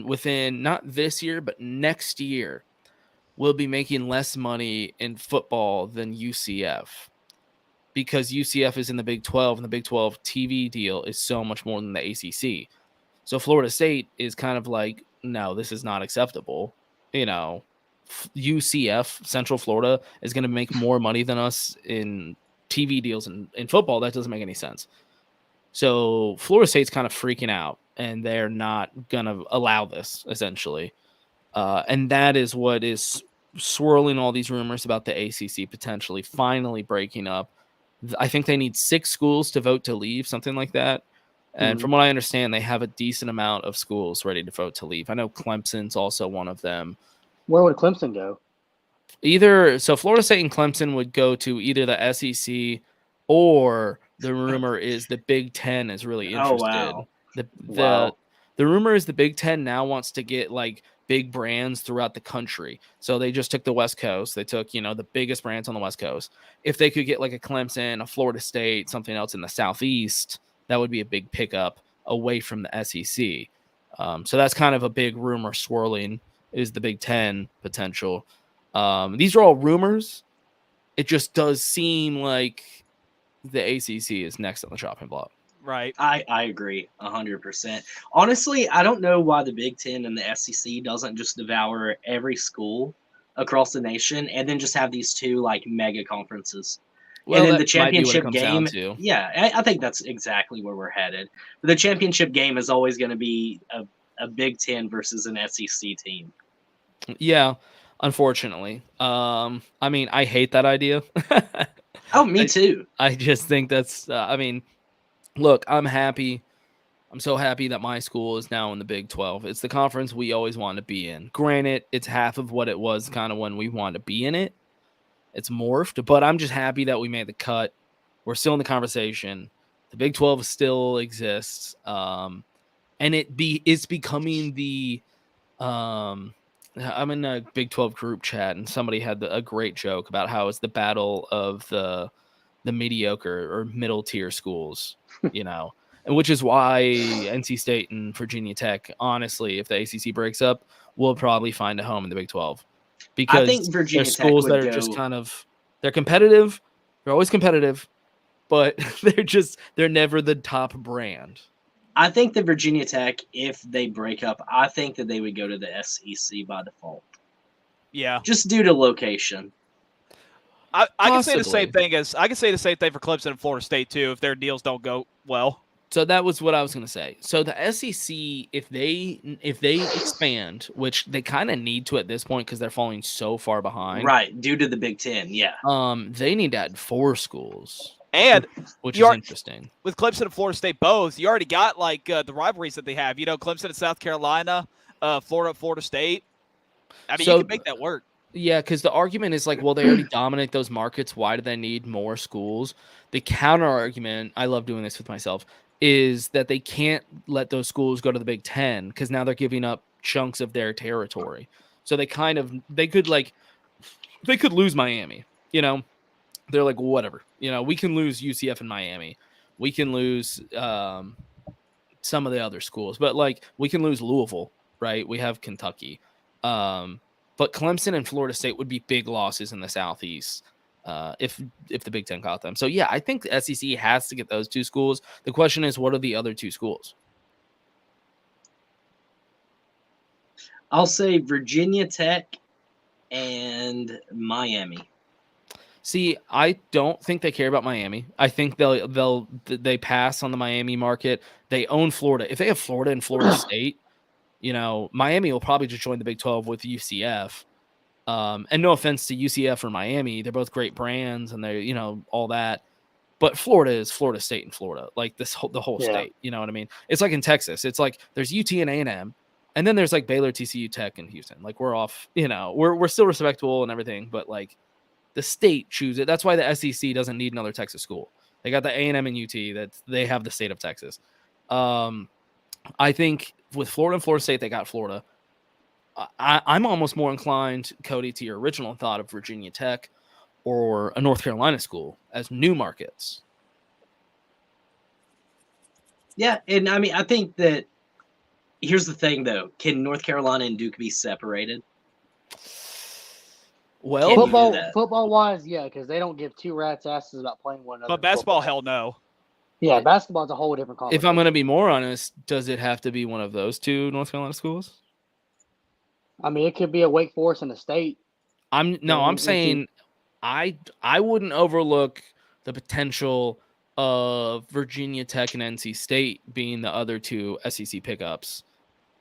within not this year, but next year, will be making less money in football than UCF. Because UCF is in the Big 12, and the Big 12 TV deal is so much more than the ACC. So Florida State is kind of like, no, this is not acceptable. UCF, Central Florida, is going to make more money than us in TV deals in football. That doesn't make any sense. So Florida State's kind of freaking out, and they're not going to allow this, essentially. And that is what is swirling all these rumors about the ACC potentially finally breaking up. I think they need 6 schools to vote to leave, something like that. And from what I understand, they have a decent amount of schools ready to vote to leave. I know Clemson's also one of them. Where would Clemson go? So Florida State and Clemson would go to either the SEC, or the rumor is the Big Ten is really interested. Oh, wow. The rumor is the Big Ten now wants to get like big brands throughout the country. So they just took the West Coast. They took, the biggest brands on the West Coast. If they could get like a Clemson, a Florida State, something else in the Southeast, that would be a big pickup away from the SEC. So that's kind of a big rumor swirling, is the Big Ten potential. These are all rumors. It just does seem like the ACC is next on the chopping block. Right. I agree 100%. Honestly, I don't know why the Big Ten and the SEC doesn't just devour every school across the nation and then just have these 2 like mega conferences. Well, and then the championship game. Yeah, I think that's exactly where we're headed. The championship game is always going to be a Big Ten versus an SEC team. Yeah, unfortunately. I mean, I hate that idea. Oh, me too. I just think that's, look, I'm happy. I'm so happy that my school is now in the Big 12. It's the conference we always wanted to be in. Granted, it's half of what it was kind of when we wanted to be in it. It's morphed, but I'm just happy that we made the cut. We're still in the conversation. The Big 12 still exists. And it's becoming the I'm in a Big 12 group chat, and somebody had a great joke about how it's the battle of the mediocre or middle tier schools. And which is why NC State and Virginia Tech, honestly, if the ACC breaks up, will probably find a home in the Big 12 because I think Virginia they're Tech schools would that are go. just kind of they're competitive. They're always competitive, but they're never the top brand. I think the Virginia Tech, if they break up, I think that they would go to the SEC by default, Yeah, just due to location. I can say the Possibly. same thing as I can say the same thing for Clemson and Florida State too if their deals don't go well. So that was what I was going to say. So the SEC, if they expand, which they kind of need to at this point because they're falling so far behind, Right, due to the Big Ten, yeah. they need to add 4 schools, And which You is are- interesting. with Clemson and Florida State both, you already got like the rivalries that they have. You know, Clemson and South Carolina, Florida State. I mean, So- you can make that work. Yeah, because the argument is like, well, they already dominate those markets. Why do they need more schools? The counter argument, I love doing this with myself, is that they can't let those schools go to the Big Ten because now they're giving up chunks of their territory. So they could lose Miami. You know, they're like, whatever. You know, we can lose UCF and Miami. We can lose some of the other schools, but like we can lose Louisville, right? We have Kentucky. But Clemson and Florida State would be big losses in the Southeast if the Big Ten caught them. So, yeah, I think the SEC has to get those 2 schools. The question is, what are the other 2 schools? I'll say Virginia Tech and Miami. See, I don't think they care about Miami. I think they pass on the Miami market. They own Florida. If they have Florida and Florida State, you know, Miami will probably just join the Big 12 with UCF. And no offense to UCF or Miami, they're both great brands and they're, you know, all that. But Florida is Florida State and Florida, like the whole state. You know what I mean? It's like in Texas. It's like there's UT and A&M, and then there's like Baylor, TCU, Tech, and Houston. Like we're off, you know, we're still respectable and everything, but like the state choose it. That's why the SEC doesn't need another Texas school. They got the A&M and UT. That they have the state of Texas. I think with Florida and Florida State, they got Florida. I'm almost more inclined, Cody, to your original thought of Virginia Tech or a North Carolina school as new markets. Yeah, and I mean, I think that here's the thing, though. Can North Carolina and Duke be separated? Well, Can you do that? Football wise, yeah, because they don't give 2 rats asses about playing one another. But basketball, hell no. Yeah, basketball's a whole different conversation. if I'm going to be more honest, does it have to be one of those 2 North Carolina schools? I mean, it could be a Wake Forest and a State. I'm saying I wouldn't overlook the potential of Virginia Tech and NC State being the other 2 SEC pickups.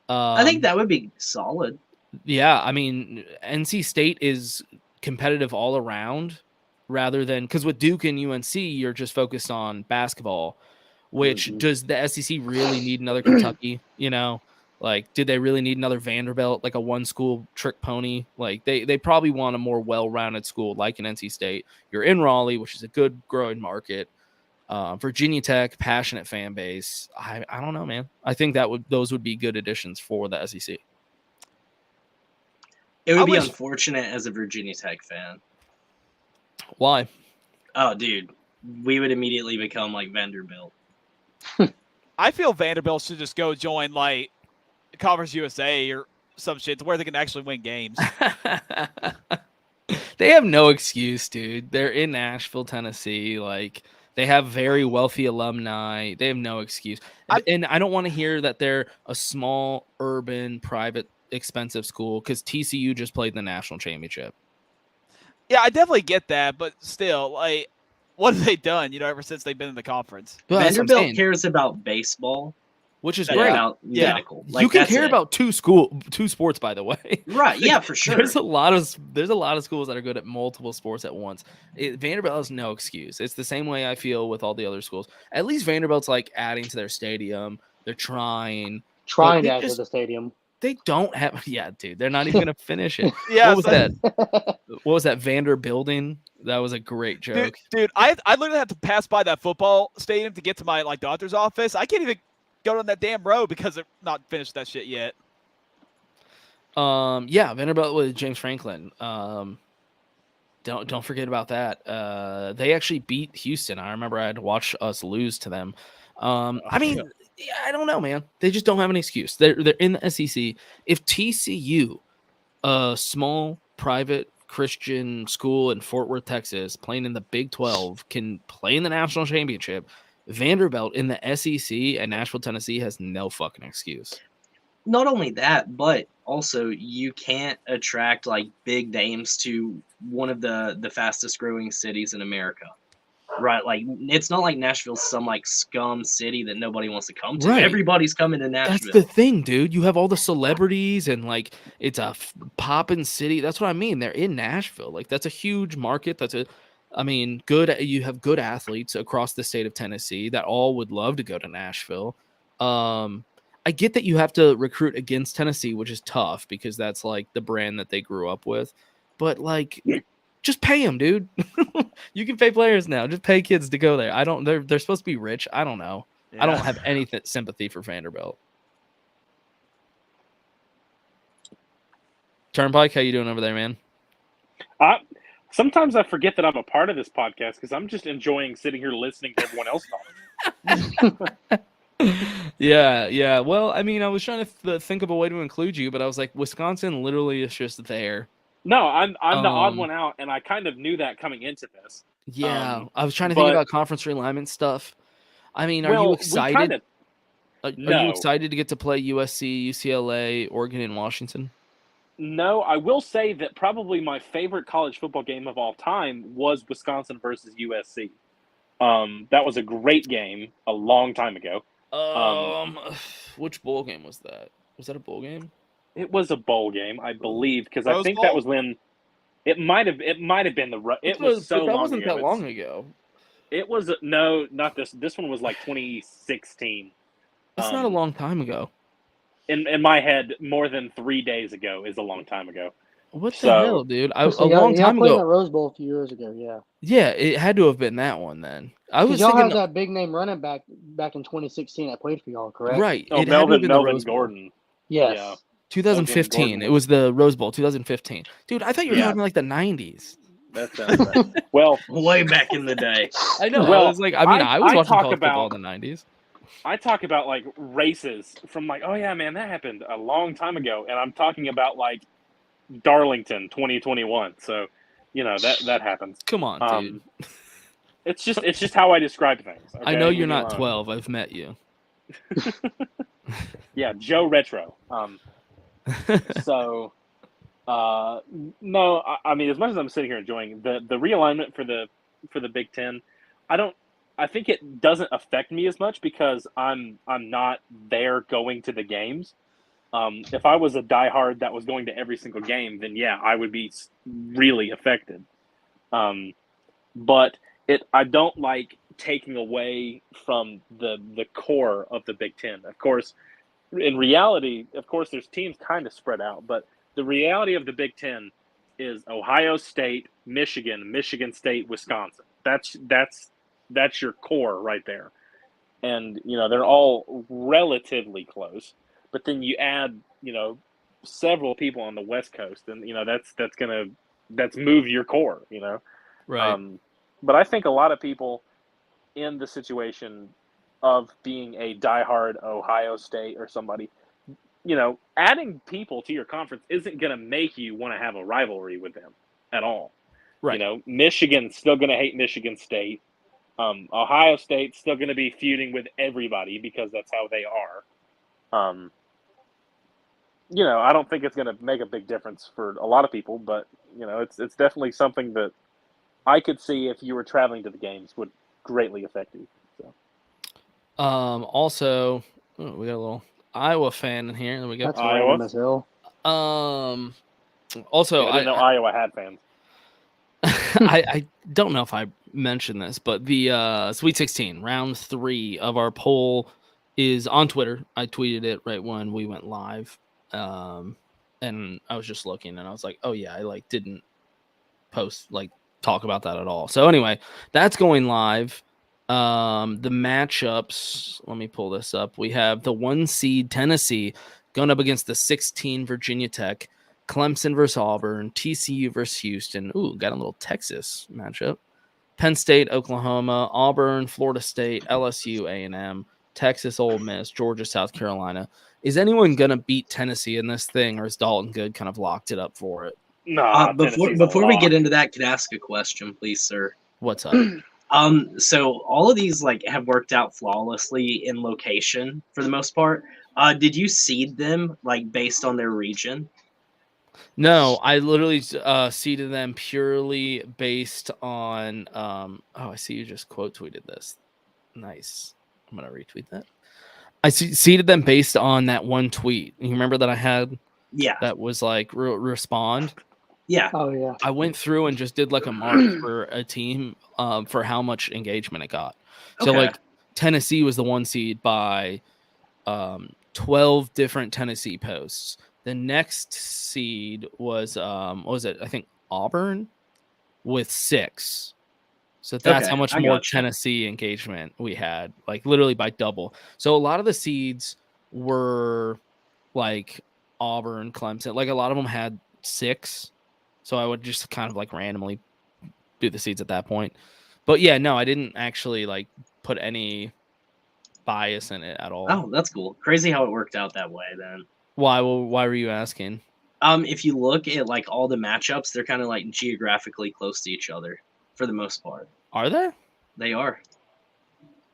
I think that would be solid. Yeah, I mean, NC State is competitive all around rather than because with Duke and UNC, you're just focused on basketball, which does the SEC really need another Kentucky? You know, like, did they really need another Vanderbilt, like a 1-school trick pony? Like, they probably want a more well-rounded school like an NC State. You're in Raleigh, which is a good growing market. Virginia Tech, passionate fan base. I don't know, man. I think those would be good additions for the SEC. It would I be wish- unfortunate as a Virginia Tech fan. Why? Oh, dude, we would immediately become like Vanderbilt. I feel Vanderbilt should just go join like Conference USA or some shit to where they can actually win games. They have no excuse, dude. They're in Nashville, Tennessee. Like, they have very wealthy alumni. They have no excuse. And I don't want to hear that they're a small, urban, private, expensive school because TCU just played the national championship. Yeah, I definitely get that, but still, like, what have they done, you know, ever since they've been in the conference? Well, that's what I'm Vanderbilt saying, cares about baseball, which is not great. about Yeah. medical. Like, You can that's care it. about two sports, by the way. Right? Yeah, for sure. There's a lot of schools that are good at multiple sports at once. Vanderbilt has no excuse. It's the same way I feel with all the other schools. At least Vanderbilt's like adding to their stadium. They're trying Trying they to add to just- the stadium. They don't have. Yeah, dude. They're not even gonna finish it. Yeah, What was that? What was that? Vanderbuilding? That was a great joke. Dude, I literally have to pass by that football stadium to get to my like doctor's office. I can't even go down that damn road because they're not finished that shit yet. Yeah, Vanderbilt with James Franklin. Don't forget about that. They actually beat Houston. I remember I had to watch us lose to them. I mean, yeah, I don't know, man. They just don't have an excuse. They're in the SEC. If TCU, a small private Christian school in Fort Worth, Texas, playing in the Big 12, can play in the national championship, Vanderbilt in the SEC and Nashville, Tennessee has no fucking excuse. Not only that, but also you can't attract like big names to one of the fastest growing cities in America. Right, like it's not like Nashville's some like scum city that nobody wants to come to. Right. Everybody's coming to That's Nashville. the thing, dude. You have all the celebrities and like it's a poppin' city. That's what I mean. They're in Nashville. Like that's a huge market. I mean, good. You have good athletes across the state of Tennessee that all would love to go to Nashville. I get that you have to recruit against Tennessee, which is tough because that's like the brand that they grew up with. But like, just pay them, dude. You can pay players now. Just pay kids to go there. They're supposed to be rich. I don't know. Yeah. I don't have any sympathy for Vanderbilt. Turnpike, how you doing over there, man? Sometimes I forget that I'm a part of this podcast because I'm just enjoying sitting here listening to everyone else talk. Yeah. Well, I mean, I was trying to think of a way to include you, but I was like, Wisconsin literally is just there. No, I'm the odd one out, and I kind of knew that coming into this. Yeah, I was trying to think about conference realignment stuff. I mean, are you excited? Are you excited to get to play USC, UCLA, Oregon, and Washington? No, I will say that probably my favorite college football game of all time was Wisconsin versus USC. That was a great game a long time ago. Which bowl game was that? Was that a bowl game? It was a bowl game, I believe, because I think that was when it might have been the. It was so long ago. That wasn't that long ago. It was no, not this. This one was like 2016. That's not a long time ago. In my head, more than 3 days ago is a long time ago. What the hell, dude? A long time ago. Played in the Rose Bowl a few years ago, yeah. Yeah, it had to have been that one then. I was y'all thinking had that big name running back in 2016 that played for y'all, correct? Right. Oh, Melvin Gordon. Yes. Yeah. 2015. It was the Rose Bowl, 2015. Dude, I thought you were talking like the 90s. That sounds right. Well, way back in the day. I know. Well, I was like, I was watching college football in the 90s. I talk about like races from like, oh yeah, man, that happened a long time ago, and I'm talking about like Darlington 2021. So, that happens. Come on, dude. It's just how I describe things. Okay? I know you're not 12. I've met you. Yeah, Joe Retro. So, no, I mean, as much as I'm sitting here enjoying the realignment for the Big Ten, I think it doesn't affect me as much because I'm not there going to the games. If I was a diehard that was going to every single game, then yeah, I would be really affected. But I don't like taking away from the core of the Big Ten. Of course, in reality, there's teams kind of spread out, but the reality of the Big Ten is Ohio State, Michigan State, Wisconsin. That's your core right there. And, they're all relatively close. But then you add, several people on the West Coast, and, that's moved your core, Right. But I think a lot of people in the situation of being a diehard Ohio State or somebody, adding people to your conference isn't going to make you want to have a rivalry with them at all. Right. Michigan's still going to hate Michigan State. Ohio State's still going to be feuding with everybody because that's how they are. I don't think it's going to make a big difference for a lot of people, but it's definitely something that I could see if you were traveling to the games would greatly affect you. So. Also, we got a little Iowa fan in here. There we go. That's Iowa. random as hell. Also, I didn't know Iowa had fans. I don't know if I mentioned this, but the Sweet 16 round 3 of our poll is on Twitter. I tweeted it right when we went live, and I was just looking, and I was like, oh yeah, I didn't post talk about that at all. So anyway, that's going live. The matchups, let me pull this up. We have the 1 seed Tennessee going up against the 16 Virginia Tech, Clemson versus Auburn, TCU versus Houston. Ooh, got a little Texas matchup. Penn State, Oklahoma, Auburn, Florida State, LSU, A&M, Texas, Ole Miss, Georgia, South Carolina. Is anyone going to beat Tennessee in this thing, or is Dalton Good kind of locked it up for it? Nah, Before we get into that, could I ask a question, please, sir? What's up? So all of these like have worked out flawlessly in location for the most part. Did you seed them like based on their region? No, I literally seeded them purely based on. I see you just quote tweeted this. Nice. I'm gonna retweet that. I seeded them based on that one tweet. You remember that I had? Yeah. That was like respond. Yeah. Oh yeah. I went through and just did like a mark for a team for how much engagement it got. So Okay. like Tennessee was the 1 seed by 12 different Tennessee posts. The next seed was what was it? I think Auburn with 6. So that's Okay, how much I more gotcha. Tennessee engagement we had, like literally by double. So a lot of the seeds were like Auburn, Clemson. Like a lot of them had 6. So I would just kind of like randomly do the seeds at that point. But yeah, no, I didn't actually like put any bias in it at all. Oh, that's cool. Crazy how it worked out that way then. Why were you asking? If you look at like all the matchups, they're kind of like geographically close to each other for the most part. Are they? They are.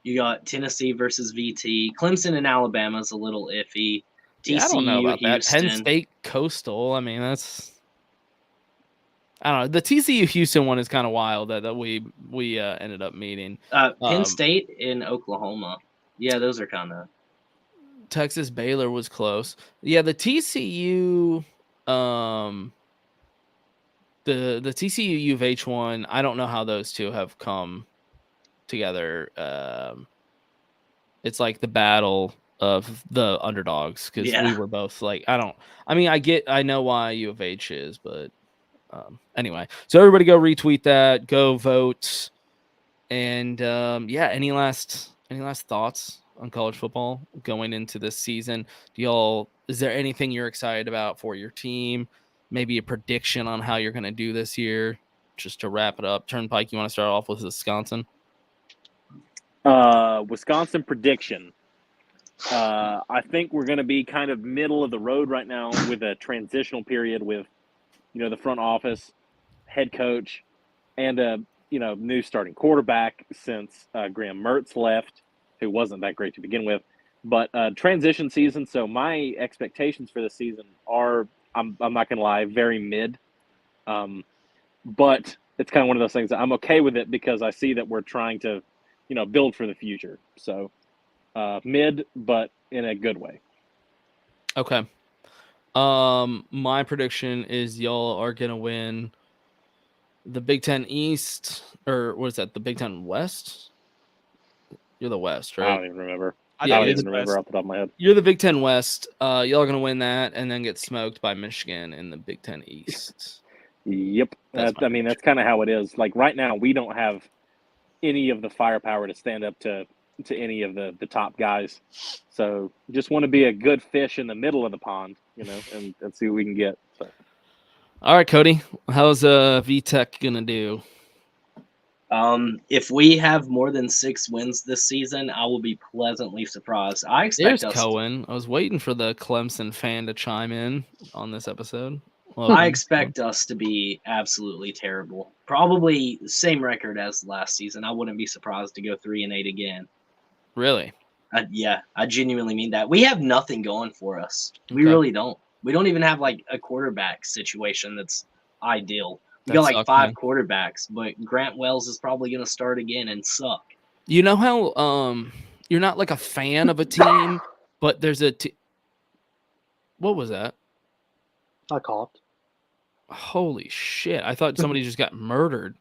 You got Tennessee versus VT. Clemson and Alabama's a little iffy. TCU, Yeah, I don't know about Houston. that. Penn State, Coastal. I mean, that's. I don't know. The TCU Houston one is kind of wild that we ended up meeting. Penn State in Oklahoma. Yeah, those are kind of. Texas Baylor was close. Yeah, the TCU the TCU U of H one, I don't know how those two have come together. It's like the battle of the underdogs because we were both like, I know why U of H is, but anyway. So everybody go retweet that, go vote. And any last thoughts on college football going into this season? Is there anything you're excited about for your team? Maybe a prediction on how you're going to do this year? Just to wrap it up, Turnpike, you want to start off with Wisconsin? Wisconsin prediction. I think we're going to be kind of middle of the road right now with a transitional period with, the front office, head coach, and a new starting quarterback since Graham Mertz left, who wasn't that great to begin with. But transition season. So my expectations for this season are, I'm not going to lie, very mid. But it's kind of one of those things that I'm okay with it because I see that we're trying to, build for the future. So mid, but in a good way. Okay. My prediction is y'all are going to win the Big Ten East, or what is that? The Big Ten West? You're the West, right? I don't even remember. I I think don't it even is remember West. off the top of my head. You're the Big Ten West. Y'all are going to win that and then get smoked by Michigan in the Big Ten East. Yep. That's That's kind of how it is. Like right now, we don't have any of the firepower to stand up to any of the top guys. So just want to be a good fish in the middle of the pond, and see what we can get. So. All right, Cody. How's VTech going to do? If we have more than 6 wins this season, I will be pleasantly surprised. I expect There's Cohen. I was waiting for the Clemson fan to chime in on this episode. I expect us to be absolutely terrible. Probably the same record as last season. I wouldn't be surprised to go 3-8 again. Really? Yeah, I genuinely mean that. We have nothing going for us. We Okay. really don't. We don't even have like a quarterback situation that's ideal. We That got like sucks, 5 man. quarterbacks, but Grant Wells is probably going to start again and suck. You know how you're not like a fan of a team, but there's a what was that? I coughed. Holy shit. I thought somebody just got murdered.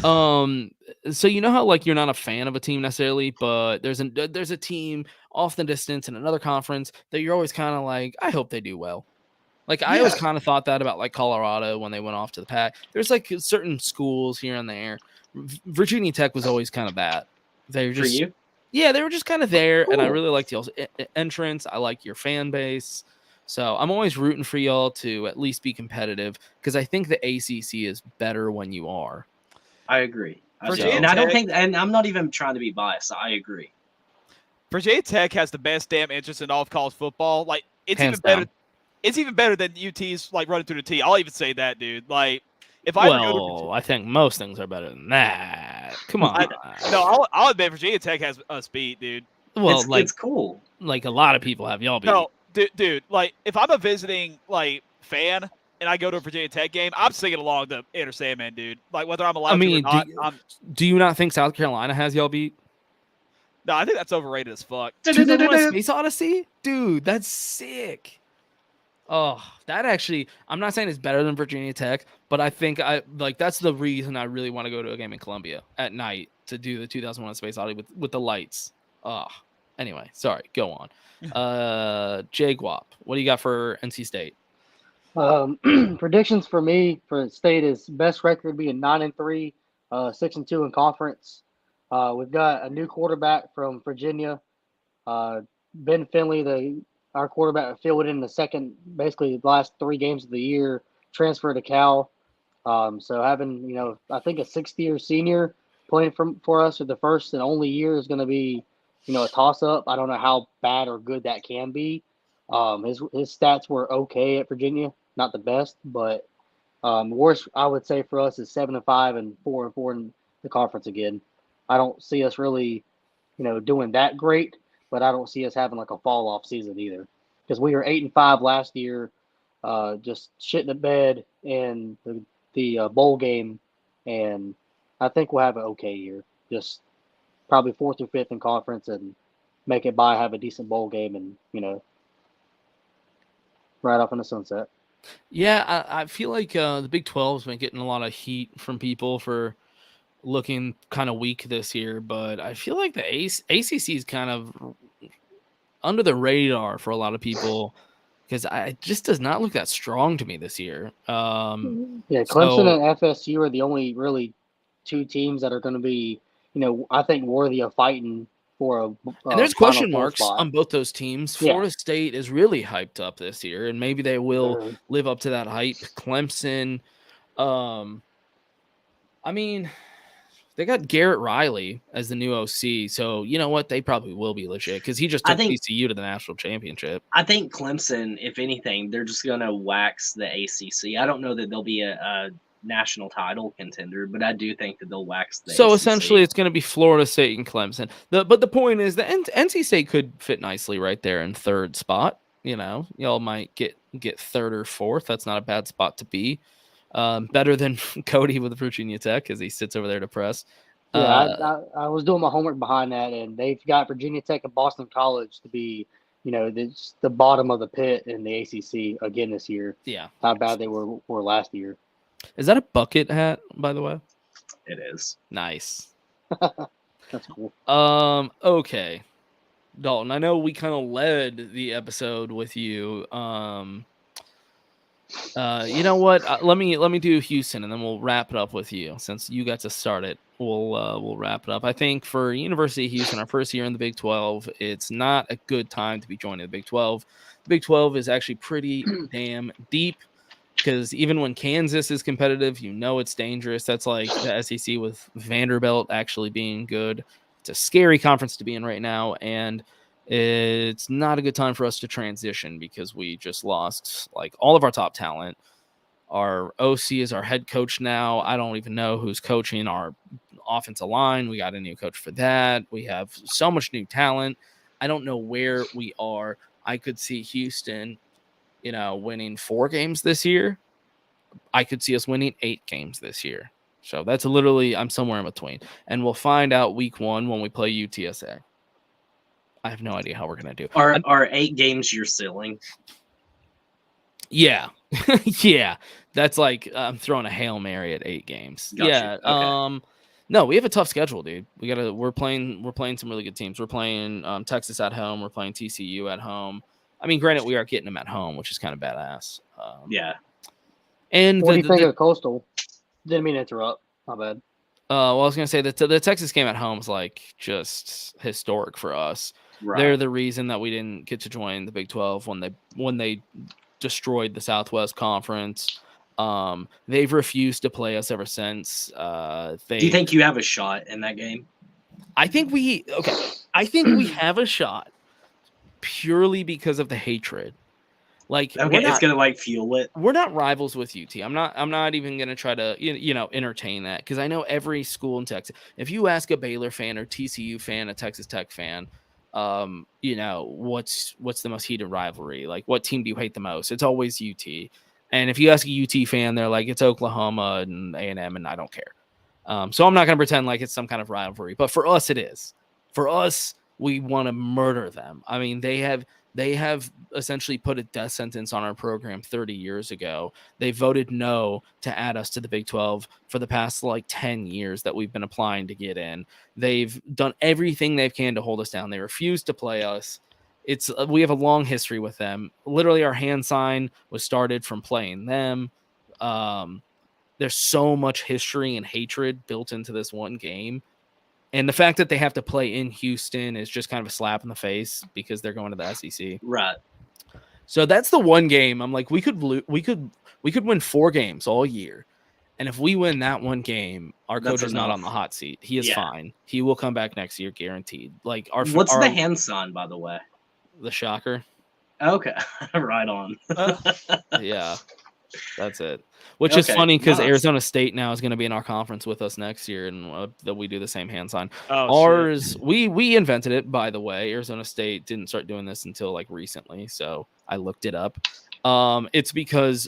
So you know how like you're not a fan of a team necessarily, but there's a team off the distance in another conference that you're always kind of like, I hope they do well. Like I always kind of thought that about like Colorado when they went off to the Pac. There's like certain schools here and there. Virginia Tech was always kind of that. They were For just you? Yeah, they were just kind of there, and I Cool. really liked y'all's entrance. I like your fan base, so I'm always rooting for y'all to at least be competitive because I think the ACC is better when you are. I agree. Virginia And I don't Tech- think, and I'm not even trying to be biased. I agree. Virginia Tech has the best damn interest in all of college football. Like it's Hands even better. down. It's even better than UT's like running through the T. I'll even say that, dude. Like if I ever go to Well, I think most things are better than that. Come on. I'll admit Virginia Tech has speed, dude. Well, It's cool. like a lot of people have y'all beat. No, dude. Like if I'm a visiting like fan and I go to a Virginia Tech game, I'm singing along to Enter Sandman, dude. Like whether I'm allowed to or not. Do you not think South Carolina has y'all beat? No, I think that's overrated as fuck. 2001: Space Odyssey? Dude, that's sick. Oh, that actually, I'm not saying it's better than Virginia Tech, but I think that's the reason I really want to go to a game in Columbia at night to do the 2001: Space Odyssey with the lights. Oh, anyway, sorry, go on. Jay Guap, what do you got for NC State? Predictions for me for State is best record being 9-3, 6-2 in conference. We've got a new quarterback from Virginia, Ben Finley, our quarterback fielded in basically the last 3 games of the year, transferred to Cal. So having, I think a 6th-year senior playing for us for the first and only year is going to be, a toss-up. I don't know how bad or good that can be. His stats were okay at Virginia, not the best, but worst I would say for us is 7-5 and 4-4 in the conference again. I don't see us really, doing that great, but I don't see us having like a fall off season either, because we were 8-5 last year, just shitting the bed in the bowl game, and I think we'll have an okay year, just probably 4th or 5th in conference and make it by, have a decent bowl game, and right off in the sunset. Yeah, I feel like the Big 12's been getting a lot of heat from people for looking kind of weak this year, but I feel like the ACC is kind of under the radar for a lot of people because it just does not look that strong to me this year. Clemson and FSU are the only really 2 teams that are going to be, I think worthy of fighting for a and there's Final question Four marks spot. on both those teams. Yeah. Florida State is really hyped up this year, and maybe they will live up to that hype. Clemson, I mean, they got Garrett Riley as the new OC, so you know what? They probably will be legit because he just took TCU to the national championship. I think Clemson, if anything, they're just going to wax the ACC. I don't know that they'll be a national title contender, but I do think that they'll wax the So ACC. essentially, it's going to be Florida State and Clemson. But the point is that NC State could fit nicely right there in 3rd spot. Y'all might get 3rd or 4th. That's not a bad spot to be. Better than Cody with Virginia Tech because he sits over there depressed. Yeah, I was doing my homework behind that, and they've got Virginia Tech and Boston College to be, the bottom of the pit in the ACC again this year. Yeah, how bad they were last year. Is that a bucket hat, by the way? It is. Nice. That's cool. Okay. Dalton, I know we kind of led the episode with you. You know what? Let me do Houston, and then we'll wrap it up with you. Since you got to start it, we'll wrap it up. I think for University of Houston, our first year in the Big 12, it's not a good time to be joining the Big 12. The Big 12 is actually pretty damn deep. Because even when Kansas is competitive, it's dangerous. That's like the SEC with Vanderbilt actually being good. It's a scary conference to be in right now, and it's not a good time for us to transition because we just lost like all of our top talent. Our OC is our head coach now. I don't even know who's coaching our offensive line. We got a new coach for that. We have so much new talent. I don't know where we are. I could see Houston winning 4 games this year. I could see us winning 8 games this year. So that's literally, I'm somewhere in between. And we'll find out week 1 when we play UTSA. I have no idea how we're going to do. Are 8 games your ceiling? Yeah. Yeah. That's like, I'm throwing a Hail Mary at 8 games. Gotcha. Yeah. Okay. No, we have a tough schedule, dude. We're playing some really good teams. We're playing Texas at home. We're playing TCU at home. I mean, granted, we are getting them at home, which is kind of badass. Yeah. And what do you think of Coastal? Didn't mean to interrupt. My bad. Well, I was gonna say that the Texas game at home is like just historic for us. Right. They're the reason that we didn't get to join the Big 12 when they destroyed the Southwest Conference. They've refused to play us ever since. Do you think you have a shot in that game? I think we have a shot purely because of the hatred. Like, Okay, it's gonna like fuel it. We're not rivals with UT. I'm not even gonna try to entertain that, because I know every school in Texas. If you ask a Baylor fan or TCU fan, a Texas Tech fan, what's the most heated rivalry? Like, what team do you hate the most? It's always UT. And if you ask a UT fan, they're like, it's Oklahoma and A&M, and I don't care. So I'm not gonna pretend like it's some kind of rivalry, but for us, it is. For us, we want to murder them. I mean, they have essentially put a death sentence on our program 30 years ago. They voted no to add us to the Big 12 for the past like 10 years that we've been applying to get in. They've done everything they can to hold us down. They refuse to play us. We have a long history with them. Literally, our hand sign was started from playing them. There's so much history and hatred built into this one game. And the fact that they have to play in Houston is just kind of a slap in the face because they're going to the SEC. Right. So that's the one game I'm like, we could win 4 games all year. And if we win that one game, our coach is not on the hot seat. He is fine. He will come back next year, guaranteed. Like, what's the hand sign, by the way? The shocker. Okay. Right on. Yeah. That's it. Which is funny because Arizona State now is going to be in our conference with us next year, and that we do the same hand sign. Ours, we invented it, by the way. Arizona State didn't start doing this until like recently, so I looked it up. It's because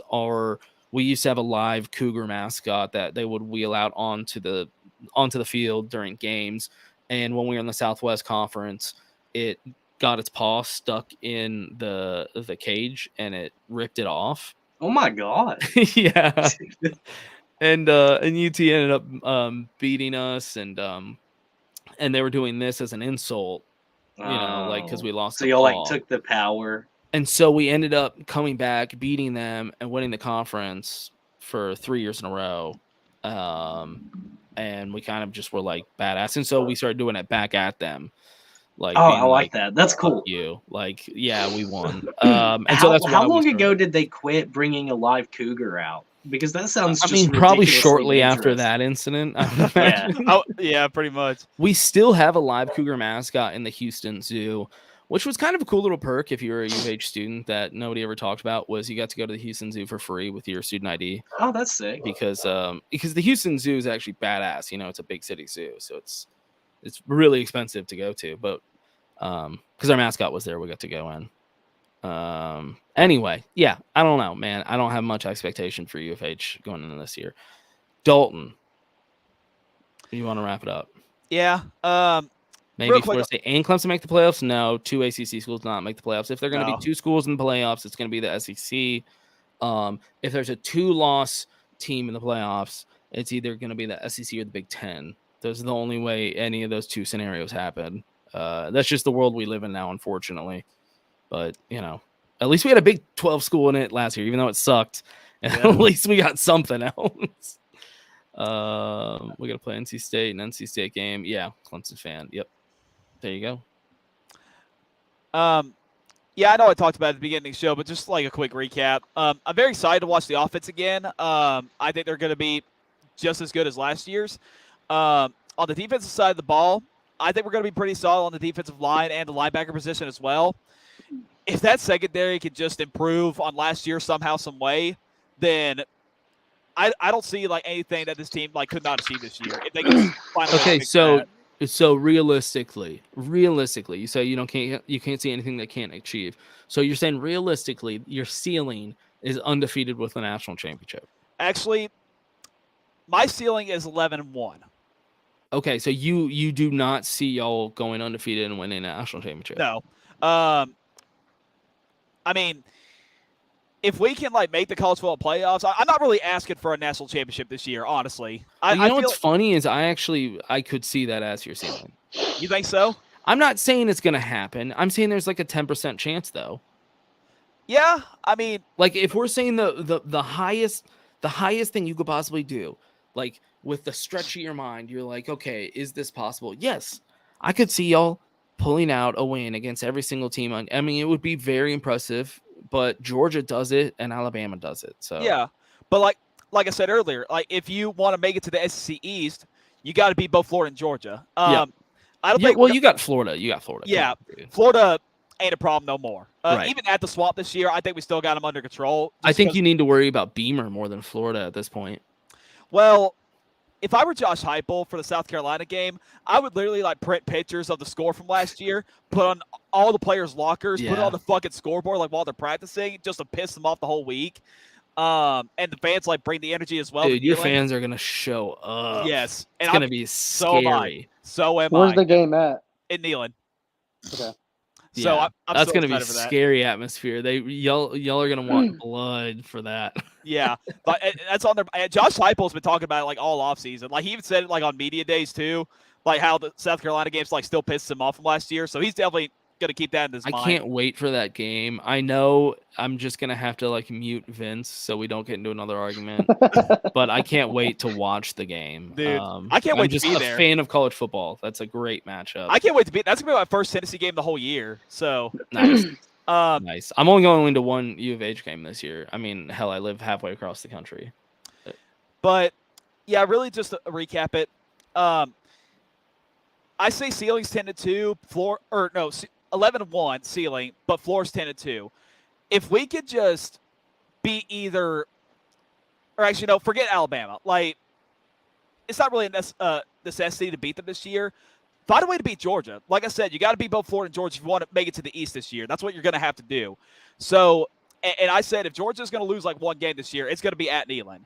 we used to have a live cougar mascot that they would wheel out onto the field during games, and when we were in the Southwest Conference, it got its paw stuck in the cage and it ripped it off. Oh my god! Yeah, and UT ended up beating us, and they were doing this as an insult, like because we lost. So y'all like took the power, and so we ended up coming back, beating them, and winning the conference for 3 years in a row. And we kind of just were like badass, and so we started doing it back at them. Like, I like that. That's cool. We won. And so that's how long ago did they quit bringing a live cougar out? Because that sounds. Probably shortly after that incident. Yeah, pretty much. We still have a live cougar mascot in the Houston Zoo, which was kind of a cool little perk if you were a UH student that nobody ever talked about. Was you got to go to the Houston Zoo for free with your student ID. Oh, that's sick. Because the Houston Zoo is actually badass. It's a big city zoo, so it's really expensive to go to, but because our mascot was there, we got to go in. Anyway, yeah, I don't know, man. I don't have much expectation for U of H going into this year. Dalton, you want to wrap it up? Yeah. Maybe Florida State and Clemson make the playoffs? No, 2 ACC schools do not make the playoffs. If they're going to be 2 schools in the playoffs, it's going to be the SEC. If there's a 2-loss team in the playoffs, it's either going to be the SEC or the Big Ten. Those are the only way any of those 2 scenarios happen. That's just the world we live in now, unfortunately. But, at least we had a Big 12 school in it last year, even though it sucked. At least we got something else. We got to play NC State, an NC State game. Yeah, Clemson fan. Yep. There you go. Yeah, I know I talked about it at the beginning of the show, but just like a quick recap. I'm very excited to watch the offense again. I think they're going to be just as good as last year's. On the defensive side of the ball, I think we're going to be pretty solid on the defensive line and the linebacker position as well. If that secondary could just improve on last year somehow, some way, then I don't see like anything that this team could not achieve this year. If they can finally so realistically, you say you can't see anything they can't achieve. So you're saying realistically, your ceiling is undefeated with the national championship. Actually, my ceiling is 11-1. Okay, so you do not see y'all going undefeated and winning a national championship. No. I mean, if we can make the college football playoffs, I'm not really asking for a national championship this year, honestly. What's funny is I could see that as your ceiling. You think so? I'm not saying it's gonna happen. I'm saying there's like a 10% chance though. Yeah, I mean, if we're saying the highest thing you could possibly do, with the stretch of your mind, you're like, okay, is this possible? Yes, I could see y'all pulling out a win against every single team. I mean, it would be very impressive, but Georgia does it and Alabama does it. So yeah, But like I said earlier, like if you want to make it to the SEC East, you got to beat both Florida and Georgia. Yeah. I don't Yeah, think. well, you got Florida. You got Florida. Come Yeah, on, dude. Florida ain't a problem no more. Right. Even at the swamp this year, I think we still got them under control. I think you need to worry about Beamer more than Florida at this point. Well, if I were Josh Heupel for the South Carolina game, I would literally like print pictures of the score from last year, put on all the players' lockers, put it on the fucking scoreboard like while they're practicing, just to piss them off the whole week. And the fans like bring the energy as well. Dude, your fans are gonna show up. Yes, and it's gonna be scary. So am I. Where's the game at? In Neyland. Okay. So yeah, I'm that's so gonna be excited for that. scary atmosphere. Y'all are gonna want blood for that. Yeah, but that's on their. Josh Heupel's been talking about it like all offseason. Like he even said it like on media days too, like how the South Carolina games like still pisses him off from last year. So he's definitely gonna keep that in his mind. I can't wait for that game. I know I'm just gonna have to like mute Vince so we don't get into another argument. But I can't wait to watch the game, dude. I can't wait to be there. I'm a fan of college football. That's a great matchup. I can't wait to be. That's gonna be my first Tennessee game the whole year. So nice. Nice. I'm only going to one U of H game this year. I mean, hell, I live halfway across the country. But yeah, really just to recap it. I say ceiling's 10-2, floor 11-1 ceiling, but floor's 10-2. If we could just be either, or actually no, forget Alabama. Like it's not really a necessity to beat them this year. Find a way to beat Georgia. Like I said, you got to beat both Florida and Georgia if you want to make it to the East this year. That's what you're going to have to do. So, and I said if Georgia's going to lose like one game this year, it's going to be at Neyland.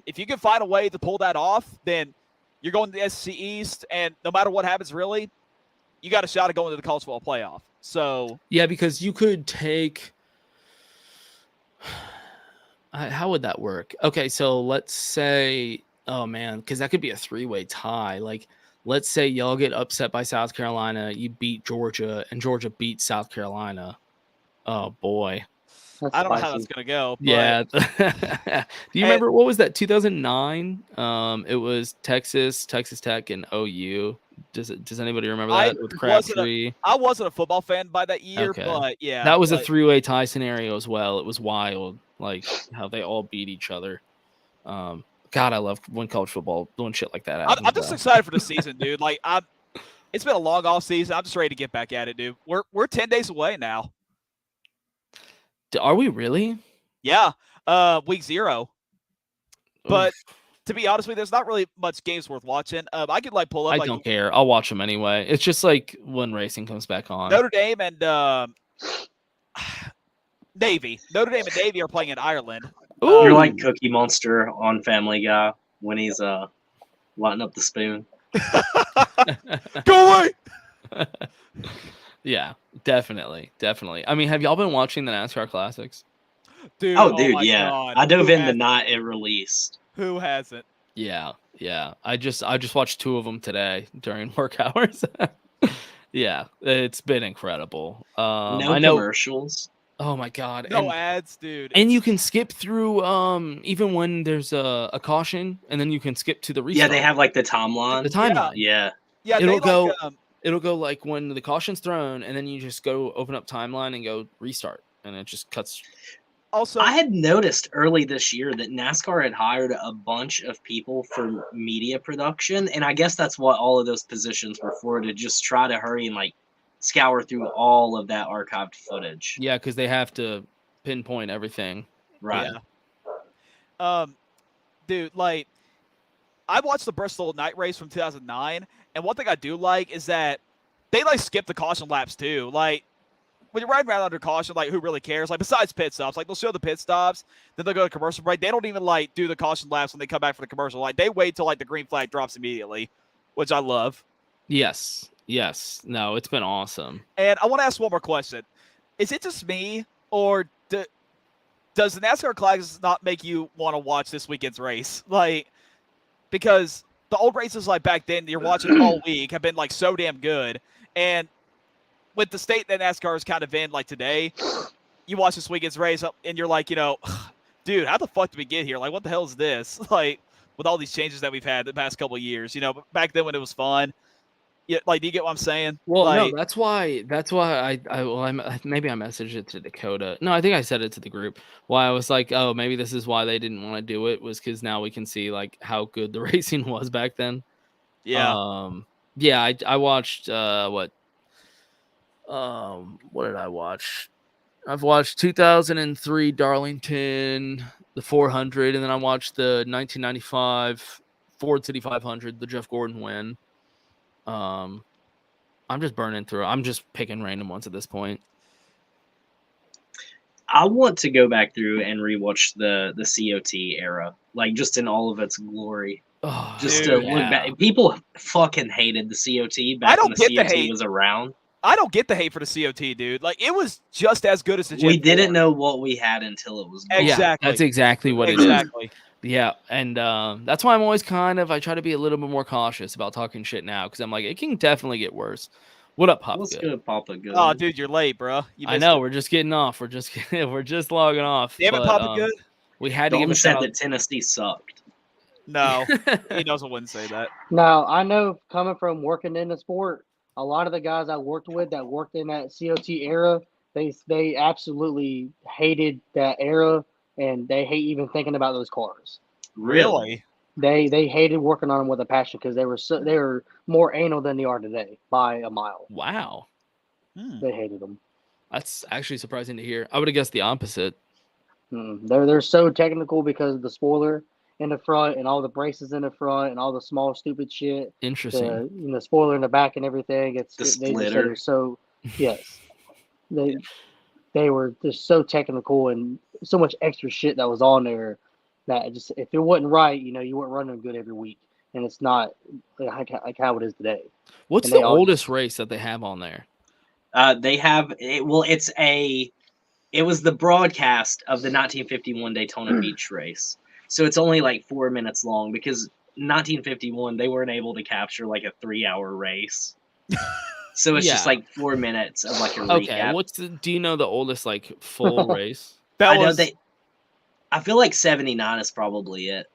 If you can find a way to pull that off, then you're going to the SEC East, and no matter what happens, really, you got a shot at going to the college football playoff. So yeah, because you could take. How would that work? Okay, so let's say, oh man, because that could be a 3-way tie. Like, let's say y'all get upset by South Carolina, you beat Georgia, and Georgia beats South Carolina. Oh boy. I don't know how that's gonna go. But... Yeah. Do you remember what was that? 2009. It was Texas Tech, and OU. Does anybody remember that with Crabtree? I wasn't a football fan by that year, but yeah, that was a 3-way tie scenario as well. It was wild, like how they all beat each other. God, I love when college football doing shit like that happens. I'm just excited for the season, dude. Like it's been a long off season. I'm just ready to get back at it, dude. We're 10 days away now. Are we really? Yeah. Week 0. But to be honest with you, there's not really much games worth watching. I could like pull up. I don't care. I'll watch them anyway. It's just like when racing comes back on. Notre Dame and Navy. Notre Dame and Navy are playing in Ireland. You're like Cookie Monster on Family Guy when he's lighting up the spoon. Go away. Yeah, definitely. I mean, have y'all been watching the NASCAR Classics? Dude, dude, yeah. God. I dove in the night it released. Who hasn't? Yeah. I just watched 2 of them today during work hours. Yeah, it's been incredible. No commercials. Oh my god. No ads, dude. And you can skip through even when there's a caution, and then you can skip to the restart. Yeah, they have like the timeline. The timeline. Yeah. It'll go like when the caution's thrown, and then you just go open up timeline and go restart, and it just cuts. Also, I had noticed early this year that NASCAR had hired a bunch of people for media production, and I guess that's what all of those positions were for, to just try to hurry and like scour through all of that archived footage. Yeah, because they have to pinpoint everything. Right. Yeah. Dude, like I watched the Bristol night race from 2009, and one thing I do like is that they like skip the caution laps too. Like when you're riding around under caution, like who really cares? Like besides pit stops, like they'll show the pit stops, then they'll go to commercial break. They don't even like do the caution laps when they come back for the commercial. Like they wait till like the green flag drops immediately, which I love. Yes. No, it's been awesome. And I want to ask one more question. Is it just me, or does the NASCAR Classics not make you want to watch this weekend's race? Like, because the old races like back then you're watching all week have been like so damn good. And with the state that NASCAR is kind of in like today, you watch this weekend's race and you're like, dude, how the fuck did we get here? Like, what the hell is this? Like, with all these changes that we've had the past couple of years, but back then when it was fun. Yeah, like, do you get what I'm saying? Well, no, Like, that's why maybe I messaged it to Dakota. No, I think I said it to the group. Why I was like, oh, maybe this is why they didn't want to do it, was because now we can see like how good the racing was back then. yeah. Yeah, I watched what did I watch? I've watched 2003 Darlington, the 400, and then I watched the 1995 Ford City 500, the Jeff Gordon win. I'm just burning through. I'm just picking random ones at this point. I want to go back through and rewatch the COT era, like just in all of its glory. Oh, Just Dude, to look back, people fucking hated the COT I back when don't the get the COT hate. was around. I don't get the hate for the COT, dude. Like, it was just as good as the Gen We didn't 4. know what we had until it was gone. Yeah, Exactly. that's exactly what it is. Exactly. Yeah, and that's why I'm always I try to be a little bit more cautious about talking shit now, because I'm like, it can definitely get worse. What up, Pop? Let's Good? go to Papa Good. Oh, dude, you're late, bro. You I missed know it. we're just getting off. We're just logging off. Damn it, but, Papa Good. We had to give Dalton a said shout that Tennessee sucked. No, he knows I wouldn't say that. Now, I know coming from working in the sport, a lot of the guys I worked with that worked in that COT era, they absolutely hated that era, and they hate even thinking about those cars. Really? They hated working on them with a passion because they were more anal than they are today by a mile. Wow, They hated them. that's actually surprising to hear. I would have guessed the opposite. They're so technical because of the spoiler in the front and all the braces in the front and all the small stupid shit. Interesting. The spoiler in the back and everything. The They just said splitter. they're so yes. They were just so technical and so much extra shit that was on there that just if it wasn't right, you weren't running good every week. And it's not like how it is today. What's And the they all oldest race that they have on there? They have well, it was the broadcast of the 1951 Daytona Beach race. So it's only like 4 minutes long because 1951 they weren't able to capture like a 3-hour race. So it's just Yeah. like 4 minutes of like a Okay, recap. do you know the oldest like full race? That I know was I feel like 79 is probably it.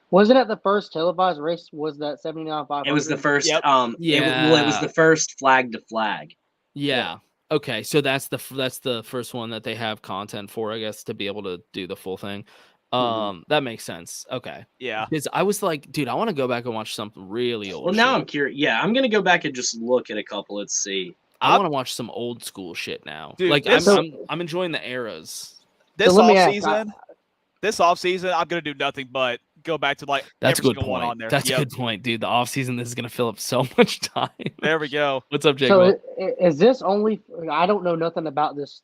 Wasn't it the first televised race? Was that 79 500? It was the first Yep. it was the first flag to flag. Yeah. Okay, so that's the first one that they have content for, I guess, to be able to do the full thing. That makes sense. Okay. yeah. Because I was like, dude, I want to go back and watch something really old. Well, now shit. I'm curious. Yeah, I'm gonna go back and just look at a couple. Let's see. I want to watch some old school shit now. Dude, like this- I'm enjoying the eras. This let me ask, off season, I'm gonna do nothing but go back to like That's a every good single one on point. there. That's a good point, dude. The off season, this is gonna fill up so much time. There we go. What's up, Jake? So is this only? I don't know nothing about this.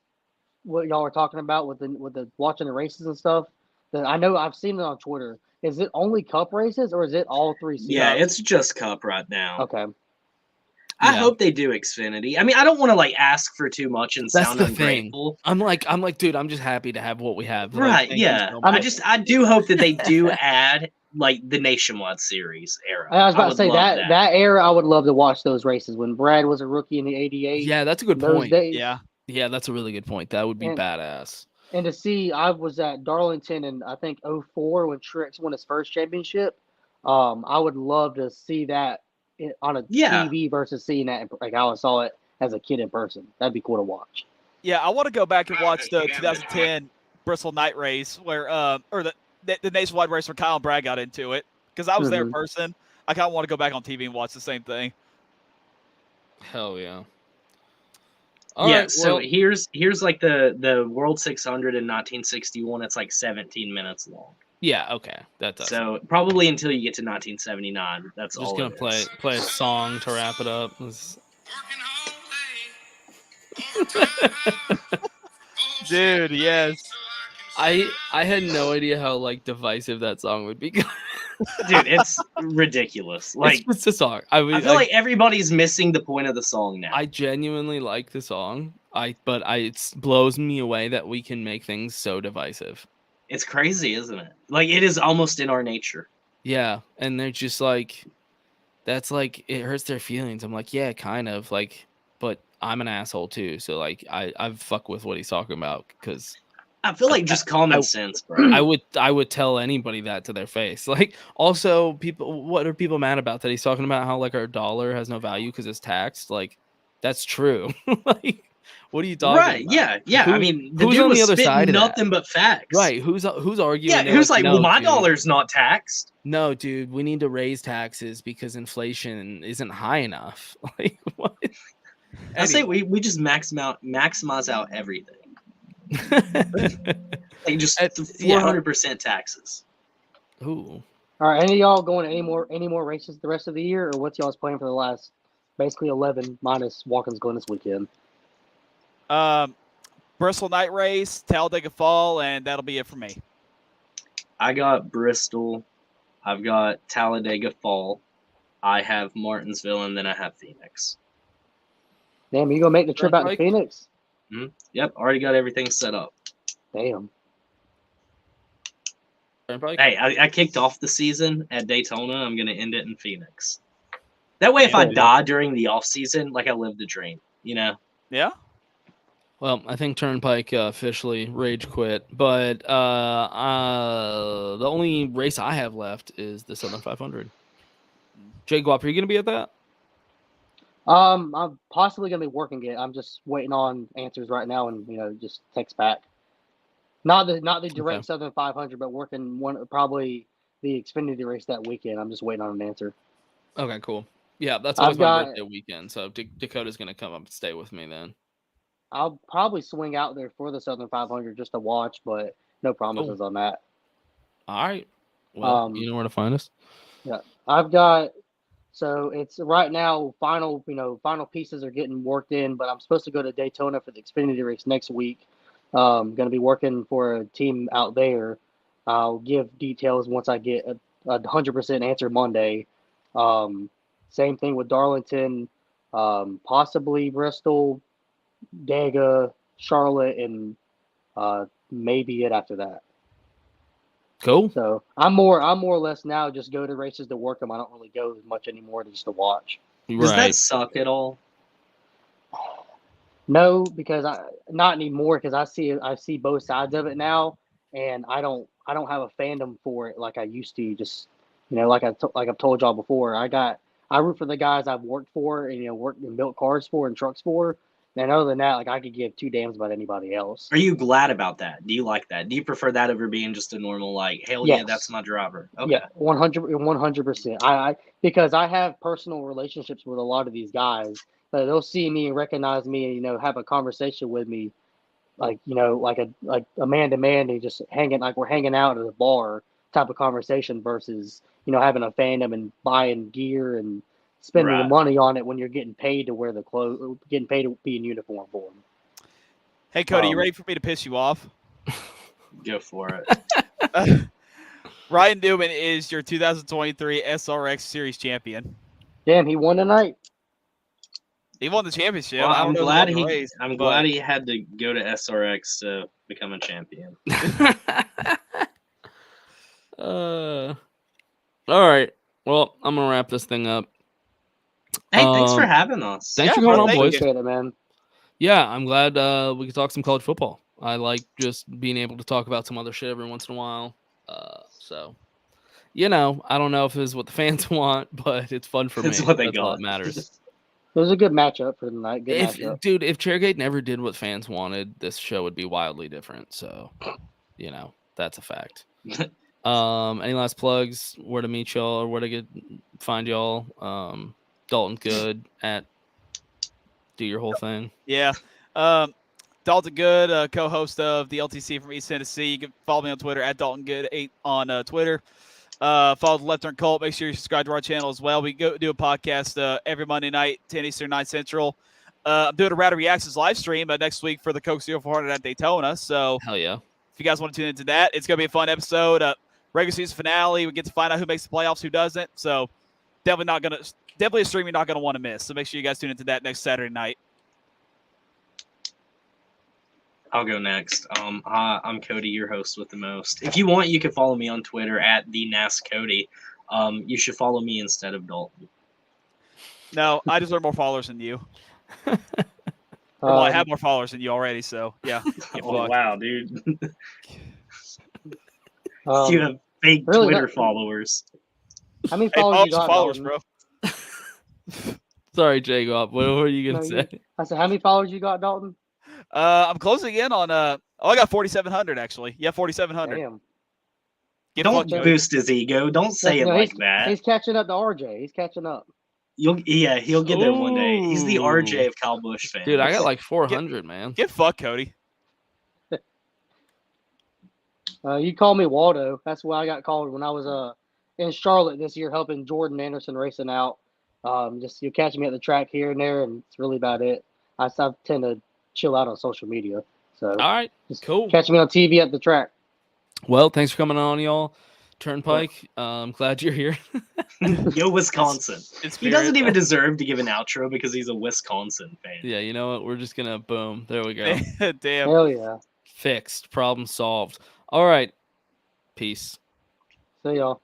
What y'all are talking about with the watching the races and stuff. That I know I've seen it on Twitter. Is it only Cup races or is it all three seasons? Yeah, it's just Cup right now. Okay. I Yeah. hope they do Xfinity. I mean, I don't want to like ask for too much and That's sound the thing. ungrateful. I'm like, dude, I'm just happy to have what we have. Like, Right? thank you Yeah. so much. I do hope that they do add like the nationwide series era. I was about to would say love that era. I would love to watch those races when Brad was a rookie in the '88. Yeah, that's a good those point. days. Yeah, that's a really good point. That would be And- badass. And to see, I was at Darlington in I think '04 when Truex won his first championship. I would love to see that on a Yeah. TV versus seeing that like how I saw it as a kid in person. That'd be cool to watch. Yeah, I want to go back and watch the 2010 Bristol Night race where or the nationwide race where Kyle and Brad got into it because I was there in person. I kind of want to go back on TV and watch the same thing. Hell yeah. Yeah. Alright, So well, here's like the World 600 in 1961. It's like 17 minutes long. yeah, okay, that does. So probably until you get to 1979. That's Just all. gonna it is. play a song to wrap it up. Dude, yes. I had no idea how like divisive that song would be. Dude, it's ridiculous. Like It's just a song. I feel like everybody's missing the point of the song now. I genuinely like the song. But it blows me away that we can make things so divisive. It's crazy, isn't it? Like it is almost in our nature. Yeah, and they're just like, that's like it hurts their feelings. I'm like, yeah, kind of like, but I'm an asshole too. So like, I fuck with what he's talking about because I feel like just common sense, bro. I would tell anybody that to their face. Like, also, what are people mad about? That he's talking about how like our dollar has no value because it's taxed. Like, that's true. Like, what are you talking Right? about? Yeah. Who- I mean, the who's dude on was the other spitting side of that? nothing but facts. Right? Who's arguing? Yeah. They're Who's like, no, well, my dude. dollar's not taxed. No, dude, we need to raise taxes because inflation isn't high enough. Like, what? I say we just maximize out everything. Like just 400% taxes. Ooh. All right, any of y'all going to any more races the rest of the year, or what's y'all's plan for the last basically 11 minus Watkins going this weekend? Bristol night race, Talladega Fall, and that'll be it for me. I got Bristol. I've got Talladega Fall. I have Martinsville, and then I have Phoenix. Damn, you gonna make the trip out to Phoenix? Yep, already got everything set up. Damn. Hey, I kicked off the season at Daytona. I'm going to end it in Phoenix. That way, if I die during the off season, like I lived a dream, you know? Yeah. Well, I think Turnpike officially rage quit, but the only race I have left is the Southern 500. Jay Guap, are you going to be at that? I'm possibly gonna be working it. I'm just waiting on answers right now, and just text back. Not the direct Southern 500, but working probably the Xfinity race that weekend. I'm just waiting on an answer. Okay, cool. Yeah, that's always my birthday weekend, so Dakota's gonna come up and stay with me then. I'll probably swing out there for the Southern 500 just to watch, but no promises on that. All right. Well, you know where to find us. Yeah, I've got. So it's right now. Final pieces are getting worked in, but I'm supposed to go to Daytona for the Xfinity race next week. Going to be working for a team out there. I'll give details once I get a 100% answer Monday. Same thing with Darlington, possibly Bristol, Dega, Charlotte, and maybe it after that. Cool. So I'm more or less now just go to races to work them. I don't really go as much anymore just to watch. Does that suck at all? No, because not anymore. Because I see both sides of it now, and I don't have a fandom for it like I used to. Just like I've told y'all before, I root for the guys I've worked for and worked and built cars for and trucks for. And other than that, like I could give two damns about anybody else. Are you glad about that? Do you like that? Do you prefer that over being just a normal hell yeah, that's my driver? Okay. Yeah, 100%. I because I have personal relationships with a lot of these guys. They'll see me and recognize me and have a conversation with me, like a man to man and just hanging like we're hanging out at a bar type of conversation versus having a fandom and buying gear and spending the money on it when you're getting paid to wear the clothes, getting paid to be in uniform for them. Hey Cody, you ready for me to piss you off? Go for it. Ryan Newman is your 2023 SRX Series champion. Damn, he won tonight. He won the championship. Well, I'm glad he had to go to SRX to become a champion. All right. Well, I'm gonna wrap this thing up. Hey, thanks for having us. Thanks for coming on, boys. Appreciate it, man. Yeah, I'm glad we could talk some college football. I like just being able to talk about some other shit every once in a while. So, I don't know if this is what the fans want, but it's fun for me. That's what they That's all got. that matters. It was a good matchup for tonight. Matchup. Dude, if Chairgatin never did what fans wanted, this show would be wildly different. So, that's a fact. Any last plugs? Where to meet y'all or where to find y'all? Dalton Good at do your whole thing. Yeah. Dalton Good, co-host of the LTC from East Tennessee. You can follow me on Twitter at Dalton Good 8 on Twitter. Follow the Left Turn Cult. Make sure you subscribe to our channel as well. We do a podcast every Monday night, 10 Eastern, 9 Central. I'm doing a Rowdy Reactions live stream next week for the Coke 0400 at Daytona. So hell yeah. If you guys want to tune into that, it's going to be a fun episode. Regular season finale. We get to find out who makes the playoffs, who doesn't. So definitely a stream you're not going to want to miss. So make sure you guys tune into that next Saturday night. I'll go next. Hi, I'm Cody, your host with the most. If you want, you can follow me on Twitter at @TheNASCody. You should follow me instead of Dalton. No, I deserve more followers than you. Well, I have more followers than you already, so yeah. Get Oh fucked. wow, dude! Um, You have fake really Twitter not- followers. How many Hey, followers you got, followers, Dalton? bro. Sorry, Jacob. What were you gonna No, say? I said, how many followers you got, Dalton? I'm closing in on I got 4,700 actually. Yeah, 4,700. Damn. Get Don't fucked, Cody. boost his ego. Don't say it No, like that. He's catching up to RJ. He's catching up. He'll get there one day. He's the Ooh. RJ of Kyle Busch fans. Dude, I got like 400, man. Get fucked, Cody. You call me Waldo. That's what I got called when I was in Charlotte this year helping Jordan Anderson racing out. Just you catch me at the track here and there, and it's really about it. I tend to chill out on social media. So All right, just cool. catch me on TV at the track. Well, thanks for coming on, y'all. Turnpike. I'm glad you're here. Yo, Wisconsin. It's He doesn't even deserve to give an outro because he's a Wisconsin fan. Yeah, you know what? We're just gonna boom. There we go. Damn. Hell yeah. Fixed. Problem solved. All right. Peace. See y'all.